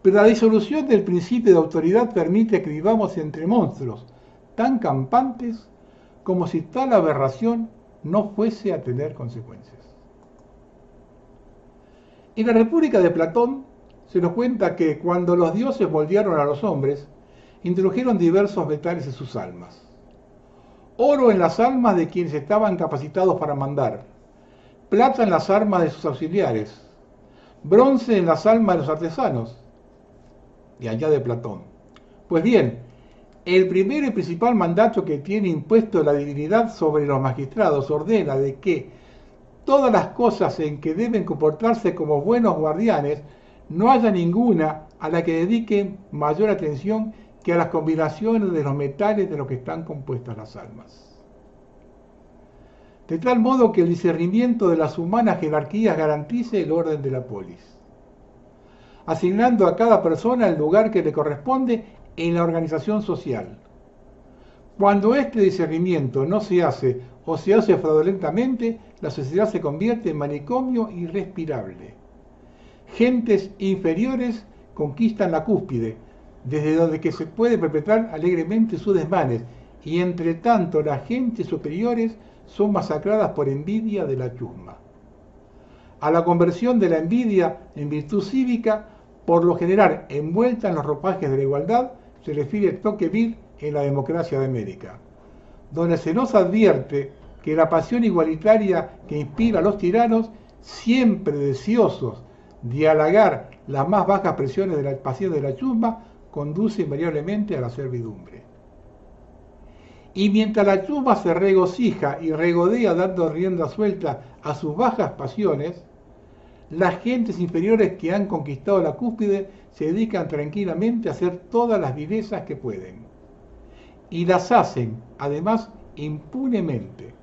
Pero la disolución del principio de autoridad permite que vivamos entre monstruos tan campantes como si tal aberración no fuese a tener consecuencias. En la República de Platón se nos cuenta que cuando los dioses moldearon a los hombres, introdujeron diversos metales en sus almas. Oro en las almas de quienes estaban capacitados para mandar, plata en las armas de sus auxiliares, bronce en las almas de los artesanos, y allá de Platón. Pues bien, el primero y principal mandato que tiene impuesto la divinidad sobre los magistrados ordena de que todas las cosas en que deben comportarse como buenos guardianes, no haya ninguna a la que dediquen mayor atención que a las combinaciones de los metales de los que están compuestas las almas. De tal modo que el discernimiento de las humanas jerarquías garantice el orden de la polis, asignando a cada persona el lugar que le corresponde en la organización social. Cuando este discernimiento no se hace o se hace fraudulentamente, la sociedad se convierte en manicomio irrespirable. Gentes inferiores conquistan la cúspide, desde donde que se puede perpetrar alegremente sus desmanes, y entre tanto las gentes superiores son masacradas por envidia de la chusma. A la conversión de la envidia en virtud cívica, por lo general envuelta en los ropajes de la igualdad, se refiere Tocqueville en la democracia de América, donde se nos advierte que la pasión igualitaria que inspira a los tiranos, siempre deseosos de halagar las más bajas presiones de la pasión de la chusma, conduce invariablemente a la servidumbre. Y mientras la chusma se regocija y regodea dando rienda suelta a sus bajas pasiones, las gentes inferiores que han conquistado la cúspide se dedican tranquilamente a hacer todas las vilezas que pueden. Y las hacen, además, impunemente,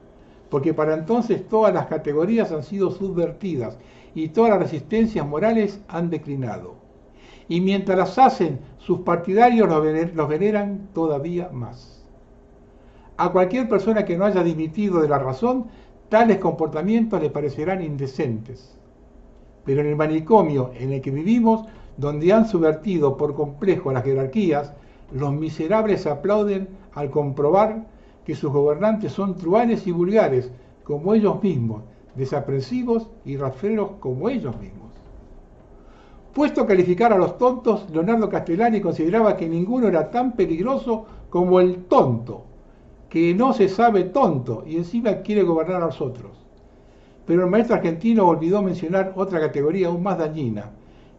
porque para entonces todas las categorías han sido subvertidas y todas las resistencias morales han declinado. Y mientras las hacen, sus partidarios los veneran todavía más. A cualquier persona que no haya dimitido de la razón, tales comportamientos le parecerán indecentes. Pero en el manicomio en el que vivimos, donde han subvertido por complejo las jerarquías, los miserables aplauden al comprobar que sus gobernantes son truanes y vulgares, como ellos mismos, desaprensivos y rastreros como ellos mismos. Puesto a calificar a los tontos, Leonardo Castellani consideraba que ninguno era tan peligroso como el tonto, que no se sabe tonto y encima quiere gobernar a los otros. Pero el maestro argentino olvidó mencionar otra categoría aún más dañina,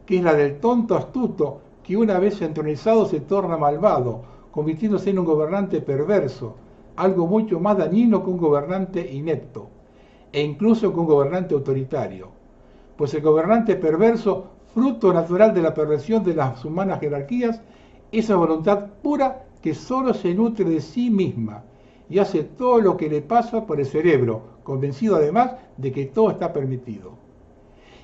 que es la del tonto astuto, que una vez entronizado se torna malvado, convirtiéndose en un gobernante perverso, algo mucho más dañino que un gobernante inepto, e incluso que un gobernante autoritario. Pues el gobernante perverso, fruto natural de la perversión de las humanas jerarquías, es una voluntad pura que solo se nutre de sí misma y hace todo lo que le pasa por el cerebro, convencido además de que todo está permitido.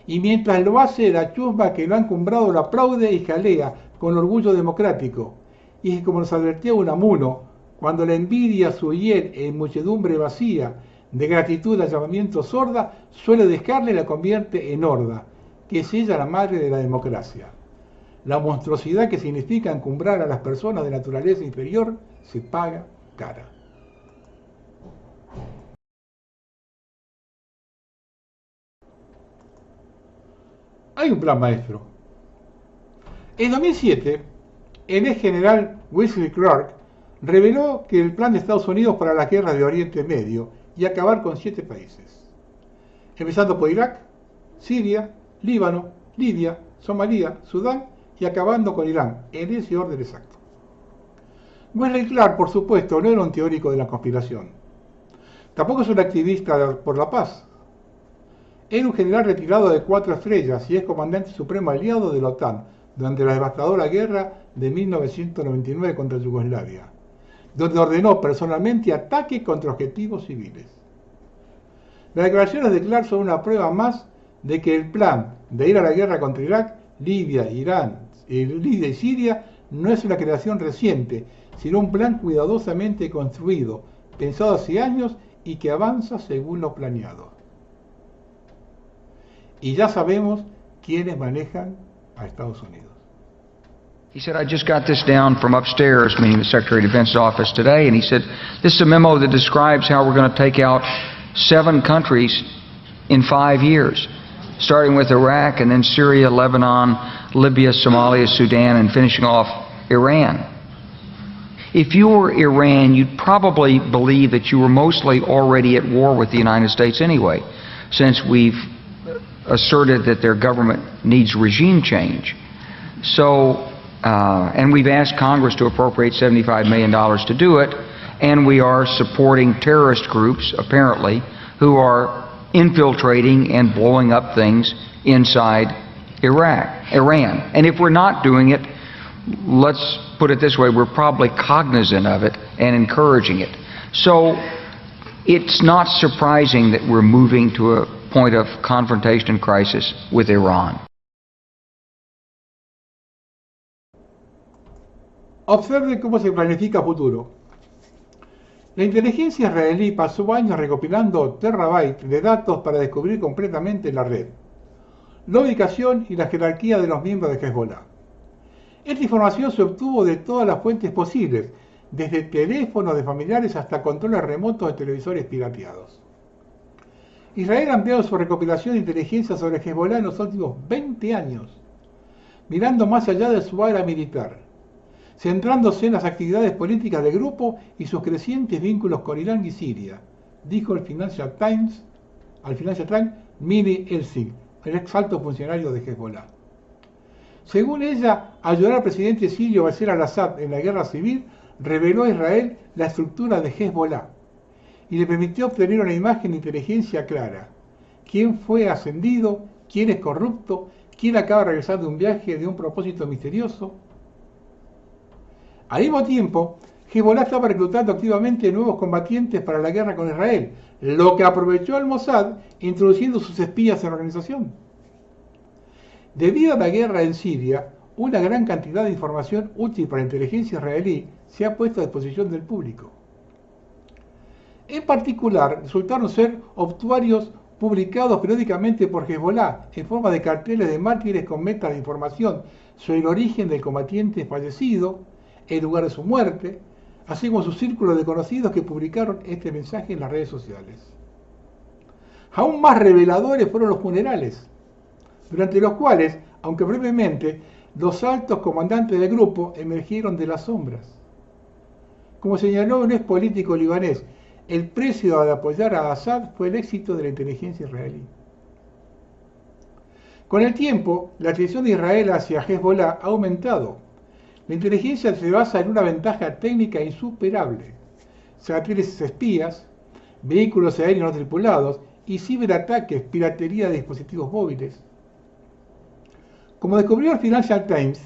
Y mientras lo hace, la chusma que lo ha encumbrado lo aplaude y jalea con orgullo democrático, y que, como nos advertía Unamuno, cuando la envidia, su hiel en muchedumbre vacía, de gratitud al llamamiento sorda, suele dejarle y la convierte en horda, que es ella la madre de la democracia. La monstruosidad que significa encumbrar a las personas de naturaleza inferior se paga cara. Hay un plan maestro. En 2007, el ex general Wesley Clark reveló que el plan de Estados Unidos para la guerra de Oriente Medio y acabar con 7 países, empezando por Irak, Siria, Líbano, Libia, Somalia, Sudán y acabando con Irán, en ese orden exacto. Wesley Clark, por supuesto, no era un teórico de la conspiración. Tampoco es un activista por la paz. Era un general retirado de 4 estrellas y es comandante supremo aliado de la OTAN durante la devastadora guerra de 1999 contra Yugoslavia, donde ordenó personalmente ataques contra objetivos civiles. Las declaraciones de Clark son una prueba más de que el plan de ir a la guerra contra Irak, Libia, Libia y Siria no es una creación reciente, sino un plan cuidadosamente construido, pensado hace años y que avanza según lo planeado. Y ya sabemos quiénes manejan a Estados Unidos. He said, I just got this down from upstairs, meaning the Secretary of Defense's office today, and he said, this is a memo that describes how we're going to take out 7 countries in 5 years, starting with Iraq and then Syria, Lebanon, Libya, Somalia, Sudan, and finishing off Iran. If you were Iran, you'd probably believe that you were mostly already at war with the United States anyway, since we've asserted that their government needs regime change. So, and we've asked Congress to appropriate $75 million to do it, and we are supporting terrorist groups, apparently, who are infiltrating and blowing up things inside Iran. And if we're not doing it, let's put it this way, we're probably cognizant of it and encouraging it. So it's not surprising that we're moving to a point of confrontation and crisis with Iran. Observe cómo se planifica futuro. La inteligencia israelí pasó años recopilando terabytes de datos para descubrir completamente la red, la ubicación y la jerarquía de los miembros de Hezbollah. Esta información se obtuvo de todas las fuentes posibles, desde teléfonos de familiares hasta controles remotos de televisores pirateados. Israel ha ampliado su recopilación de inteligencia sobre Hezbollah en los últimos 20 años, mirando más allá de su área militar, centrándose en las actividades políticas del grupo y sus crecientes vínculos con Irán y Siria, dijo al Financial Times Miri Elsing, el ex alto funcionario de Hezbollah. Según ella, ayudar al presidente sirio Bashar al-Assad en la guerra civil reveló a Israel la estructura de Hezbollah y le permitió obtener una imagen de inteligencia clara. ¿Quién fue ascendido? ¿Quién es corrupto? ¿Quién acaba regresando de un viaje de un propósito misterioso? Al mismo tiempo, Hezbollah estaba reclutando activamente nuevos combatientes para la guerra con Israel, lo que aprovechó al Mossad introduciendo sus espías en la organización. Debido a la guerra en Siria, una gran cantidad de información útil para la inteligencia israelí se ha puesto a disposición del público. En particular, resultaron ser obituarios publicados periódicamente por Hezbollah en forma de carteles de mártires con metas de información sobre el origen del combatiente fallecido, el lugar de su muerte, así como su círculo de conocidos que publicaron este mensaje en las redes sociales. Aún más reveladores fueron los funerales, durante los cuales, aunque brevemente, los altos comandantes del grupo emergieron de las sombras. Como señaló un ex político libanés, el precio de apoyar a Assad fue el éxito de la inteligencia israelí. Con el tiempo, la atención de Israel hacia Hezbollah ha aumentado. La inteligencia se basa en una ventaja técnica insuperable: satélites espías, vehículos aéreos no tripulados y ciberataques, piratería de dispositivos móviles. Como descubrió el Financial Times,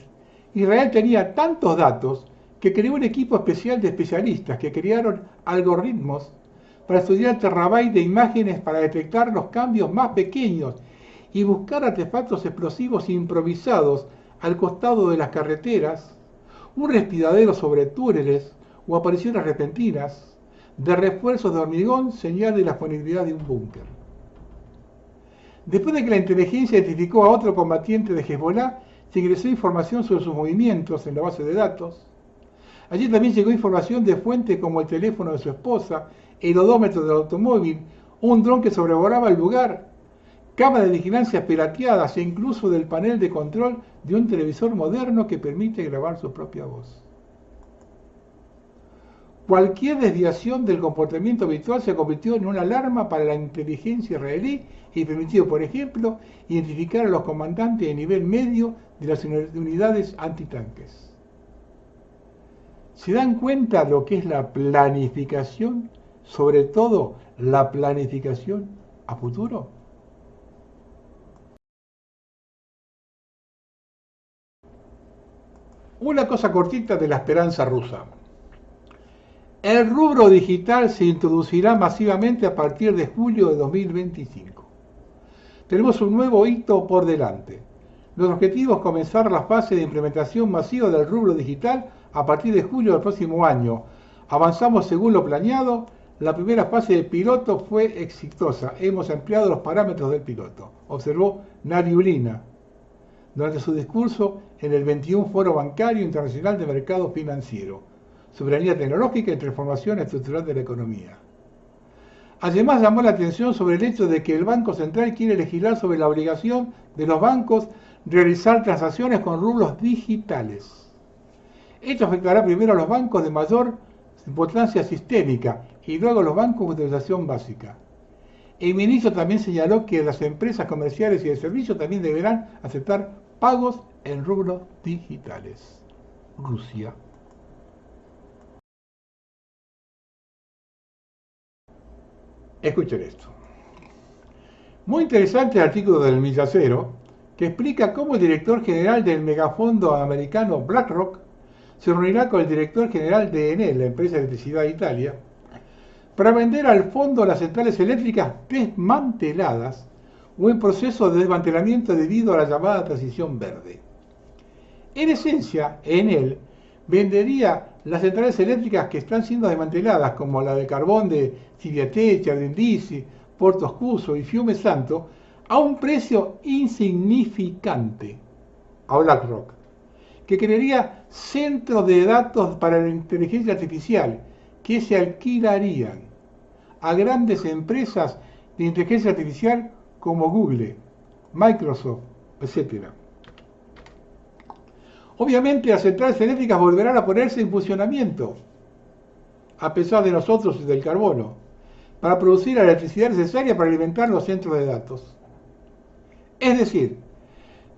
Israel tenía tantos datos que creó un equipo especial de especialistas que crearon algoritmos para estudiar terabytes de imágenes para detectar los cambios más pequeños y buscar artefactos explosivos improvisados al costado de las carreteras un respiradero sobre túneles o apariciones repentinas de refuerzos de hormigón señal de la disponibilidad de un búnker. Después de que la inteligencia identificó a otro combatiente de Hezbollah, se ingresó información sobre sus movimientos en la base de datos. Allí también llegó información de fuentes como el teléfono de su esposa, el odómetro del automóvil, un dron que sobrevolaba el lugar, cámaras de vigilancia pirateadas e incluso del panel de control de un televisor moderno que permite grabar su propia voz. Cualquier desviación del comportamiento habitual se convirtió en una alarma para la inteligencia israelí y permitió, por ejemplo, identificar a los comandantes de nivel medio de las unidades antitanques. ¿Se dan cuenta de lo que es la planificación? Sobre todo, la planificación a futuro. Una cosa cortita de la esperanza rusa. El rubro digital se introducirá masivamente a partir de julio de 2025. Tenemos un nuevo hito por delante. Nuestro objetivo es comenzar la fase de implementación masiva del rubro digital a partir de julio del próximo año. Avanzamos según lo planeado. La primera fase de piloto fue exitosa. Hemos ampliado los parámetros del piloto, observó Nariulina durante su discurso en el 21 Foro Bancario Internacional de Mercado Financiero, Soberanía Tecnológica y Transformación Estructural de la Economía. Además, llamó la atención sobre el hecho de que el Banco Central quiere legislar sobre la obligación de los bancos de realizar transacciones con rublos digitales. Esto afectará primero a los bancos de mayor importancia sistémica y luego a los bancos de utilización básica. El ministro también señaló que las empresas comerciales y de servicios también deberán aceptar pagos en rublos digitales. Rusia. Escuchen esto. Muy interesante el artículo del Millacero que explica cómo el director general del megafondo americano BlackRock se reunirá con el director general de Enel, la empresa de electricidad de Italia, para vender al fondo las centrales eléctricas desmanteladas o en proceso de desmantelamiento debido a la llamada transición verde. En esencia, Enel vendería las centrales eléctricas que están siendo desmanteladas, como la de carbón de Civitavecchia, Brindisi, Porto Scuso y Fiume Santo, a un precio insignificante a BlackRock, que crearía centros de datos para la inteligencia artificial que se alquilarían a grandes empresas de inteligencia artificial como Google, Microsoft, etc. Obviamente las centrales eléctricas volverán a ponerse en funcionamiento, a pesar de nosotros y del carbono, para producir la electricidad necesaria para alimentar los centros de datos. Es decir,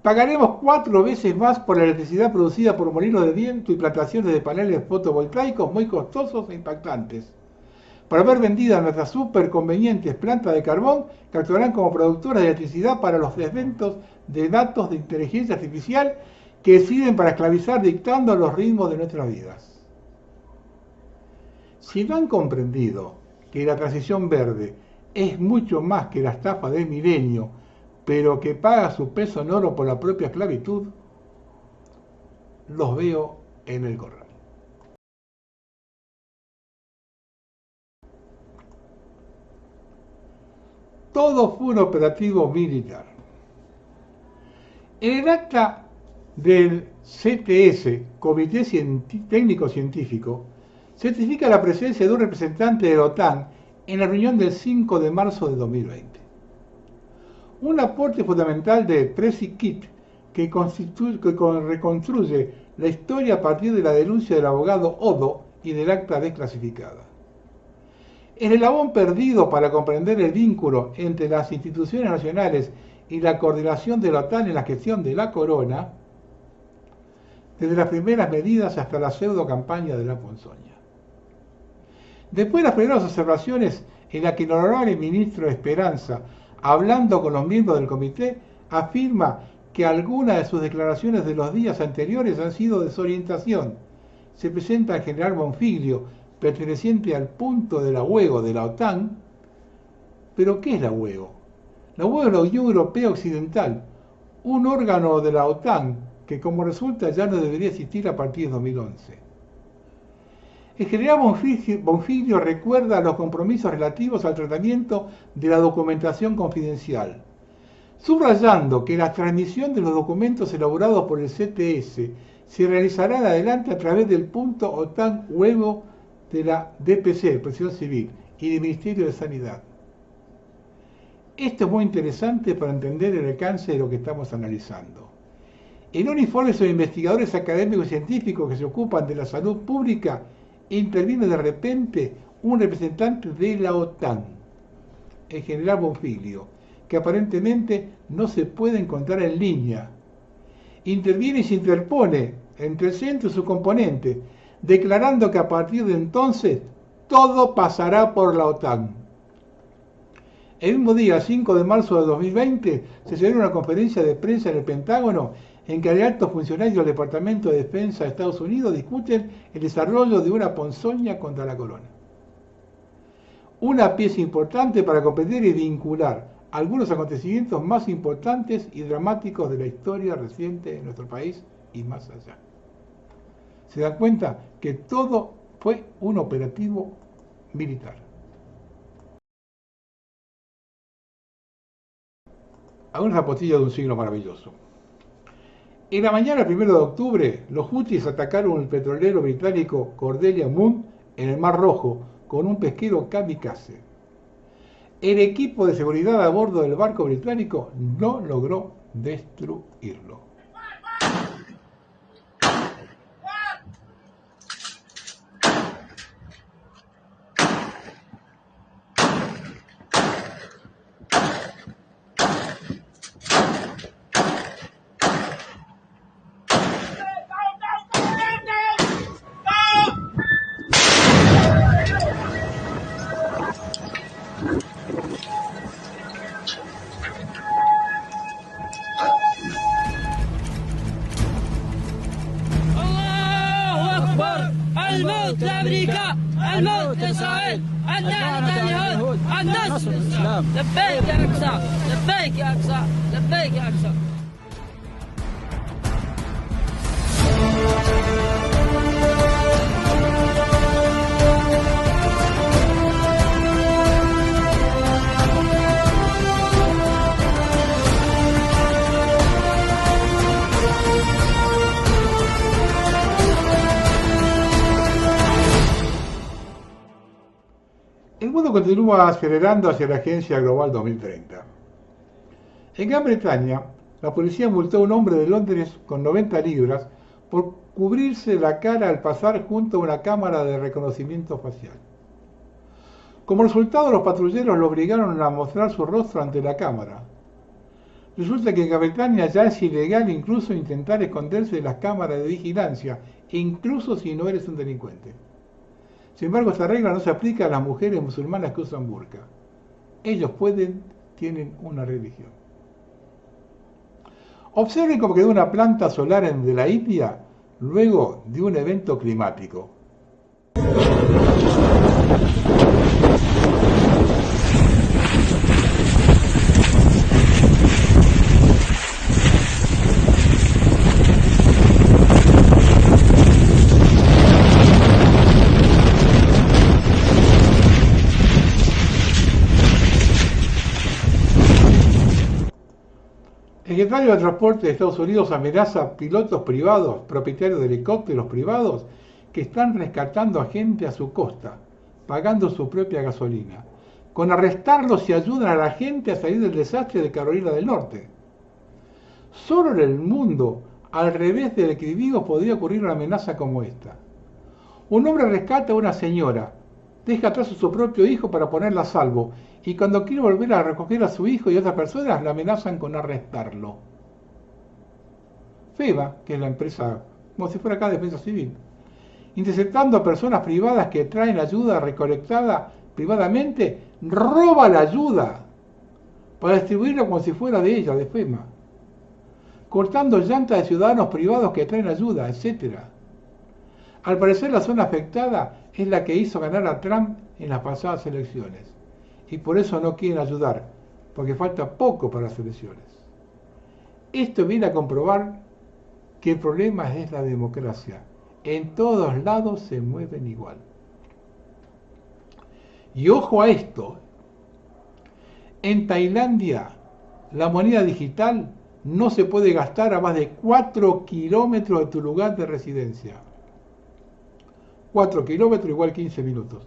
pagaremos 4 veces más por la electricidad producida por molinos de viento y plantaciones de paneles fotovoltaicos muy costosos e impactantes, para ver vendidas nuestras súper convenientes plantas de carbón que actuarán como productoras de electricidad para los eventos de datos de inteligencia artificial que sirven para esclavizar dictando los ritmos de nuestras vidas. Si no han comprendido que la transición verde es mucho más que la estafa del milenio, pero que paga su peso en oro por la propia esclavitud, los veo en el corral. Todo fue un operativo militar. En el acta del CTS, Comité Técnico Científico, certifica la presencia de un representante de la OTAN en la reunión del 5 de marzo de 2020. Un aporte fundamental de Presi Kit que reconstruye la historia a partir de la denuncia del abogado Odo y del acta desclasificada. El eslabón perdido para comprender el vínculo entre las instituciones nacionales y la coordinación de la OTAN en la gestión de la corona, desde las primeras medidas hasta la pseudo campaña de la ponzoña. Después de las primeras observaciones en la que el honorable ministro Esperanza, hablando con los miembros del comité, afirma que algunas de sus declaraciones de los días anteriores han sido desorientación. Se presenta el general Bonfiglio, perteneciente al punto de la UEO de la OTAN. ¿Pero qué es la UEO? La UEO es la Unión Europea Occidental, un órgano de la OTAN que como resulta ya no debería existir a partir de 2011. El general Bonfiglio recuerda los compromisos relativos al tratamiento de la documentación confidencial, subrayando que la transmisión de los documentos elaborados por el CTS se realizará en adelante a través del punto OTAN huevo de la DPC, Protección Civil, y del Ministerio de Sanidad. Esto es muy interesante para entender el alcance de lo que estamos analizando. En un informe sobre investigadores académicos y científicos que se ocupan de la salud pública, interviene de repente un representante de la OTAN, el general Bonfiglio, que aparentemente no se puede encontrar en línea. Interviene y se interpone entre el centro y su componente, declarando que a partir de entonces todo pasará por la OTAN. El mismo día, 5 de marzo de 2020, se celebró una conferencia de prensa en el Pentágono en que altos funcionarios del Departamento de Defensa de Estados Unidos discuten el desarrollo de una ponzoña contra la corona. Una pieza importante para comprender y vincular algunos acontecimientos más importantes y dramáticos de la historia reciente de nuestro país y más allá. Se dan cuenta que todo fue un operativo militar. Algunas apostillas de un siglo maravilloso. En la mañana del 1 de octubre, los Houthis atacaron el petrolero británico Cordelia Moon en el Mar Rojo con un pesquero kamikaze. El equipo de seguridad a bordo del barco británico no logró destruirlo. الموت لأمريكا، الموت لإسرائيل، اللعنة اليهود، النصر الإسلام. لبيك يا أقصى، لبيك يا أقصى، لبيك يا أقصى. El mundo continúa acelerando hacia la Agencia Global 2030. En Gran Bretaña, la policía multó a un hombre de Londres con 90 libras por cubrirse la cara al pasar junto a una cámara de reconocimiento facial. Como resultado, los patrulleros lo obligaron a mostrar su rostro ante la cámara. Resulta que en Gran Bretaña ya es ilegal incluso intentar esconderse de las cámaras de vigilancia, incluso si no eres un delincuente. Sin embargo, esta regla no se aplica a las mujeres musulmanas que usan burka. Ellos tienen una religión. Observen cómo quedó una planta solar de la India luego de un evento climático. El secretario de Transporte de Estados Unidos amenaza a pilotos privados, propietarios de helicópteros privados, que están rescatando a gente a su costa, pagando su propia gasolina, con arrestarlos si ayudan a la gente a salir del desastre de Carolina del Norte. Solo en el mundo, al revés del equilibrio, podría ocurrir una amenaza como esta. Un hombre rescata a una señora, deja atrás a su propio hijo para ponerla a salvo, y cuando quiere volver a recoger a su hijo y otras personas, la amenazan con arrestarlo. FEMA, que es la empresa, como si fuera acá Defensa Civil, interceptando a personas privadas que traen ayuda recolectada privadamente, roba la ayuda para distribuirla como si fuera de ella, de FEMA, cortando llantas de ciudadanos privados que traen ayuda, etc. Al parecer la zona afectada es la que hizo ganar a Trump en las pasadas elecciones. Y por eso no quieren ayudar, porque falta poco para las elecciones. Esto viene a comprobar que el problema es la democracia. En todos lados se mueven igual. Y ojo a esto, en Tailandia la moneda digital no se puede gastar a más de 4 kilómetros de tu lugar de residencia. 4 kilómetros igual 15 minutos.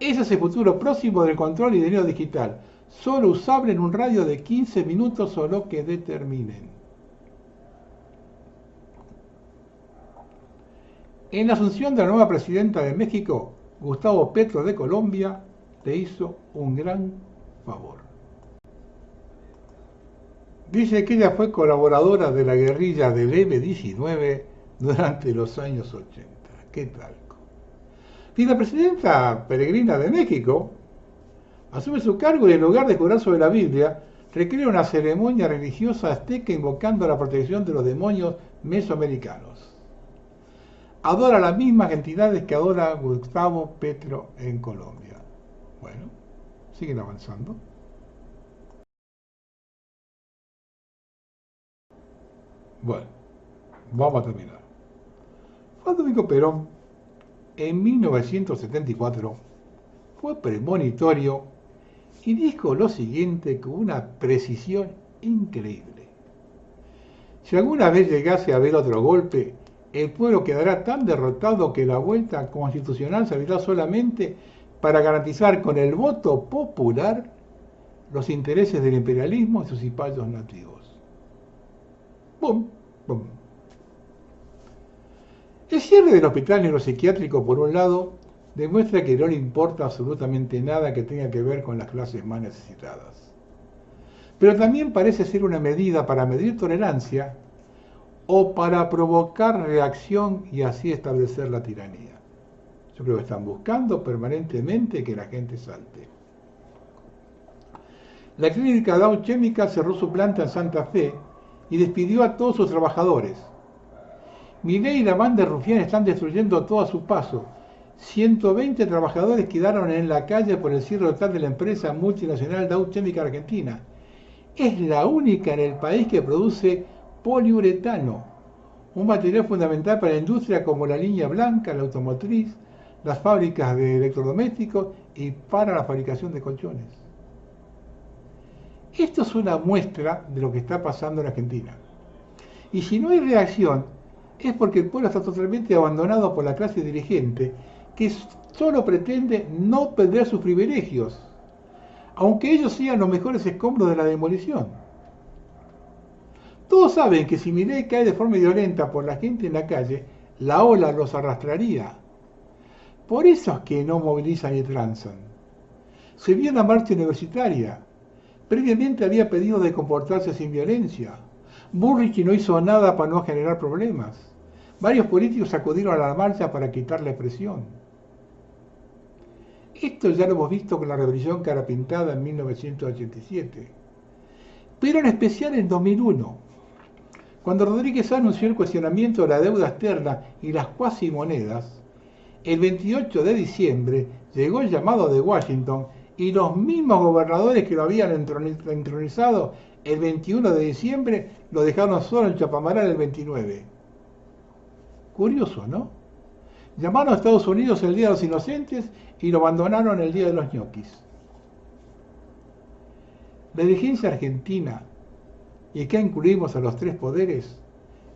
Ese es el futuro próximo del control y dinero digital, solo usable en un radio de 15 minutos o lo que determinen. En la asunción de la nueva presidenta de México, Gustavo Petro de Colombia, le hizo un gran favor. Dice que ella fue colaboradora de la guerrilla del M-19 durante los años 80. ¿Qué tal? Y la presidenta peregrina de México asume su cargo y en lugar de jurar sobre la Biblia, recrea una ceremonia religiosa azteca invocando la protección de los demonios mesoamericanos. Adora las mismas entidades que adora Gustavo Petro en Colombia. Bueno, siguen avanzando. Bueno, vamos a terminar. Juan Domingo Perón, en 1974, fue premonitorio y dijo lo siguiente con una precisión increíble. Si alguna vez llegase a haber otro golpe, el pueblo quedará tan derrotado que la vuelta constitucional servirá solamente para garantizar con el voto popular los intereses del imperialismo y sus cipayos nativos. ¡Bum! ¡Bum! El cierre del hospital neuropsiquiátrico, por un lado, demuestra que no le importa absolutamente nada que tenga que ver con las clases más necesitadas. Pero también parece ser una medida para medir tolerancia o para provocar reacción y así establecer la tiranía. Yo creo que están buscando permanentemente que la gente salte. La clínica Dow Chemical cerró su planta en Santa Fe y despidió a todos sus trabajadores. Milei y la banda de rufianes están destruyendo todo a su paso. 120 trabajadores quedaron en la calle por el cierre total de la empresa multinacional Dow Chemical Argentina. Es la única en el país que produce poliuretano, un material fundamental para la industria como la línea blanca, la automotriz, las fábricas de electrodomésticos y para la fabricación de colchones. Esto es una muestra de lo que está pasando en Argentina. Y si no hay reacción, es porque el pueblo está totalmente abandonado por la clase dirigente que solo pretende no perder sus privilegios, aunque ellos sean los mejores escombros de la demolición. Todos saben que si Milei cae de forma violenta por la gente en la calle, la ola los arrastraría. Por eso es que no movilizan y transan. Se vio una marcha universitaria. Previamente había pedido de comportarse sin violencia. Bullrich no hizo nada para no generar problemas. Varios políticos acudieron a la marcha para quitarle presión. Esto ya lo hemos visto con la Revolución Carapintada en 1987, pero en especial en 2001, cuando Rodríguez anunció el cuestionamiento de la deuda externa y las cuasimonedas. El 28 de diciembre llegó el llamado de Washington y los mismos gobernadores que lo habían entronizado el 21 de diciembre lo dejaron solo en Chapamaral el 29. Curioso, ¿no? Llamaron a Estados Unidos el Día de los Inocentes y lo abandonaron el Día de los Ñoquis. La dirigencia argentina, y acá incluimos a los tres poderes,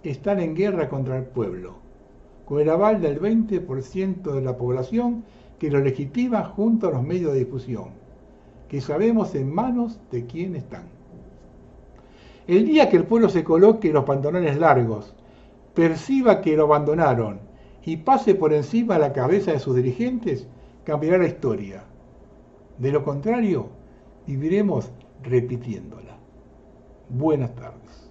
están en guerra contra el pueblo, con el aval del 20% de la población que lo legitima junto a los medios de difusión, que sabemos en manos de quién están. El día que el pueblo se coloque los pantalones largos, perciba que lo abandonaron y pase por encima de la cabeza de sus dirigentes, cambiará la historia. De lo contrario, viviremos repitiéndola. Buenas tardes.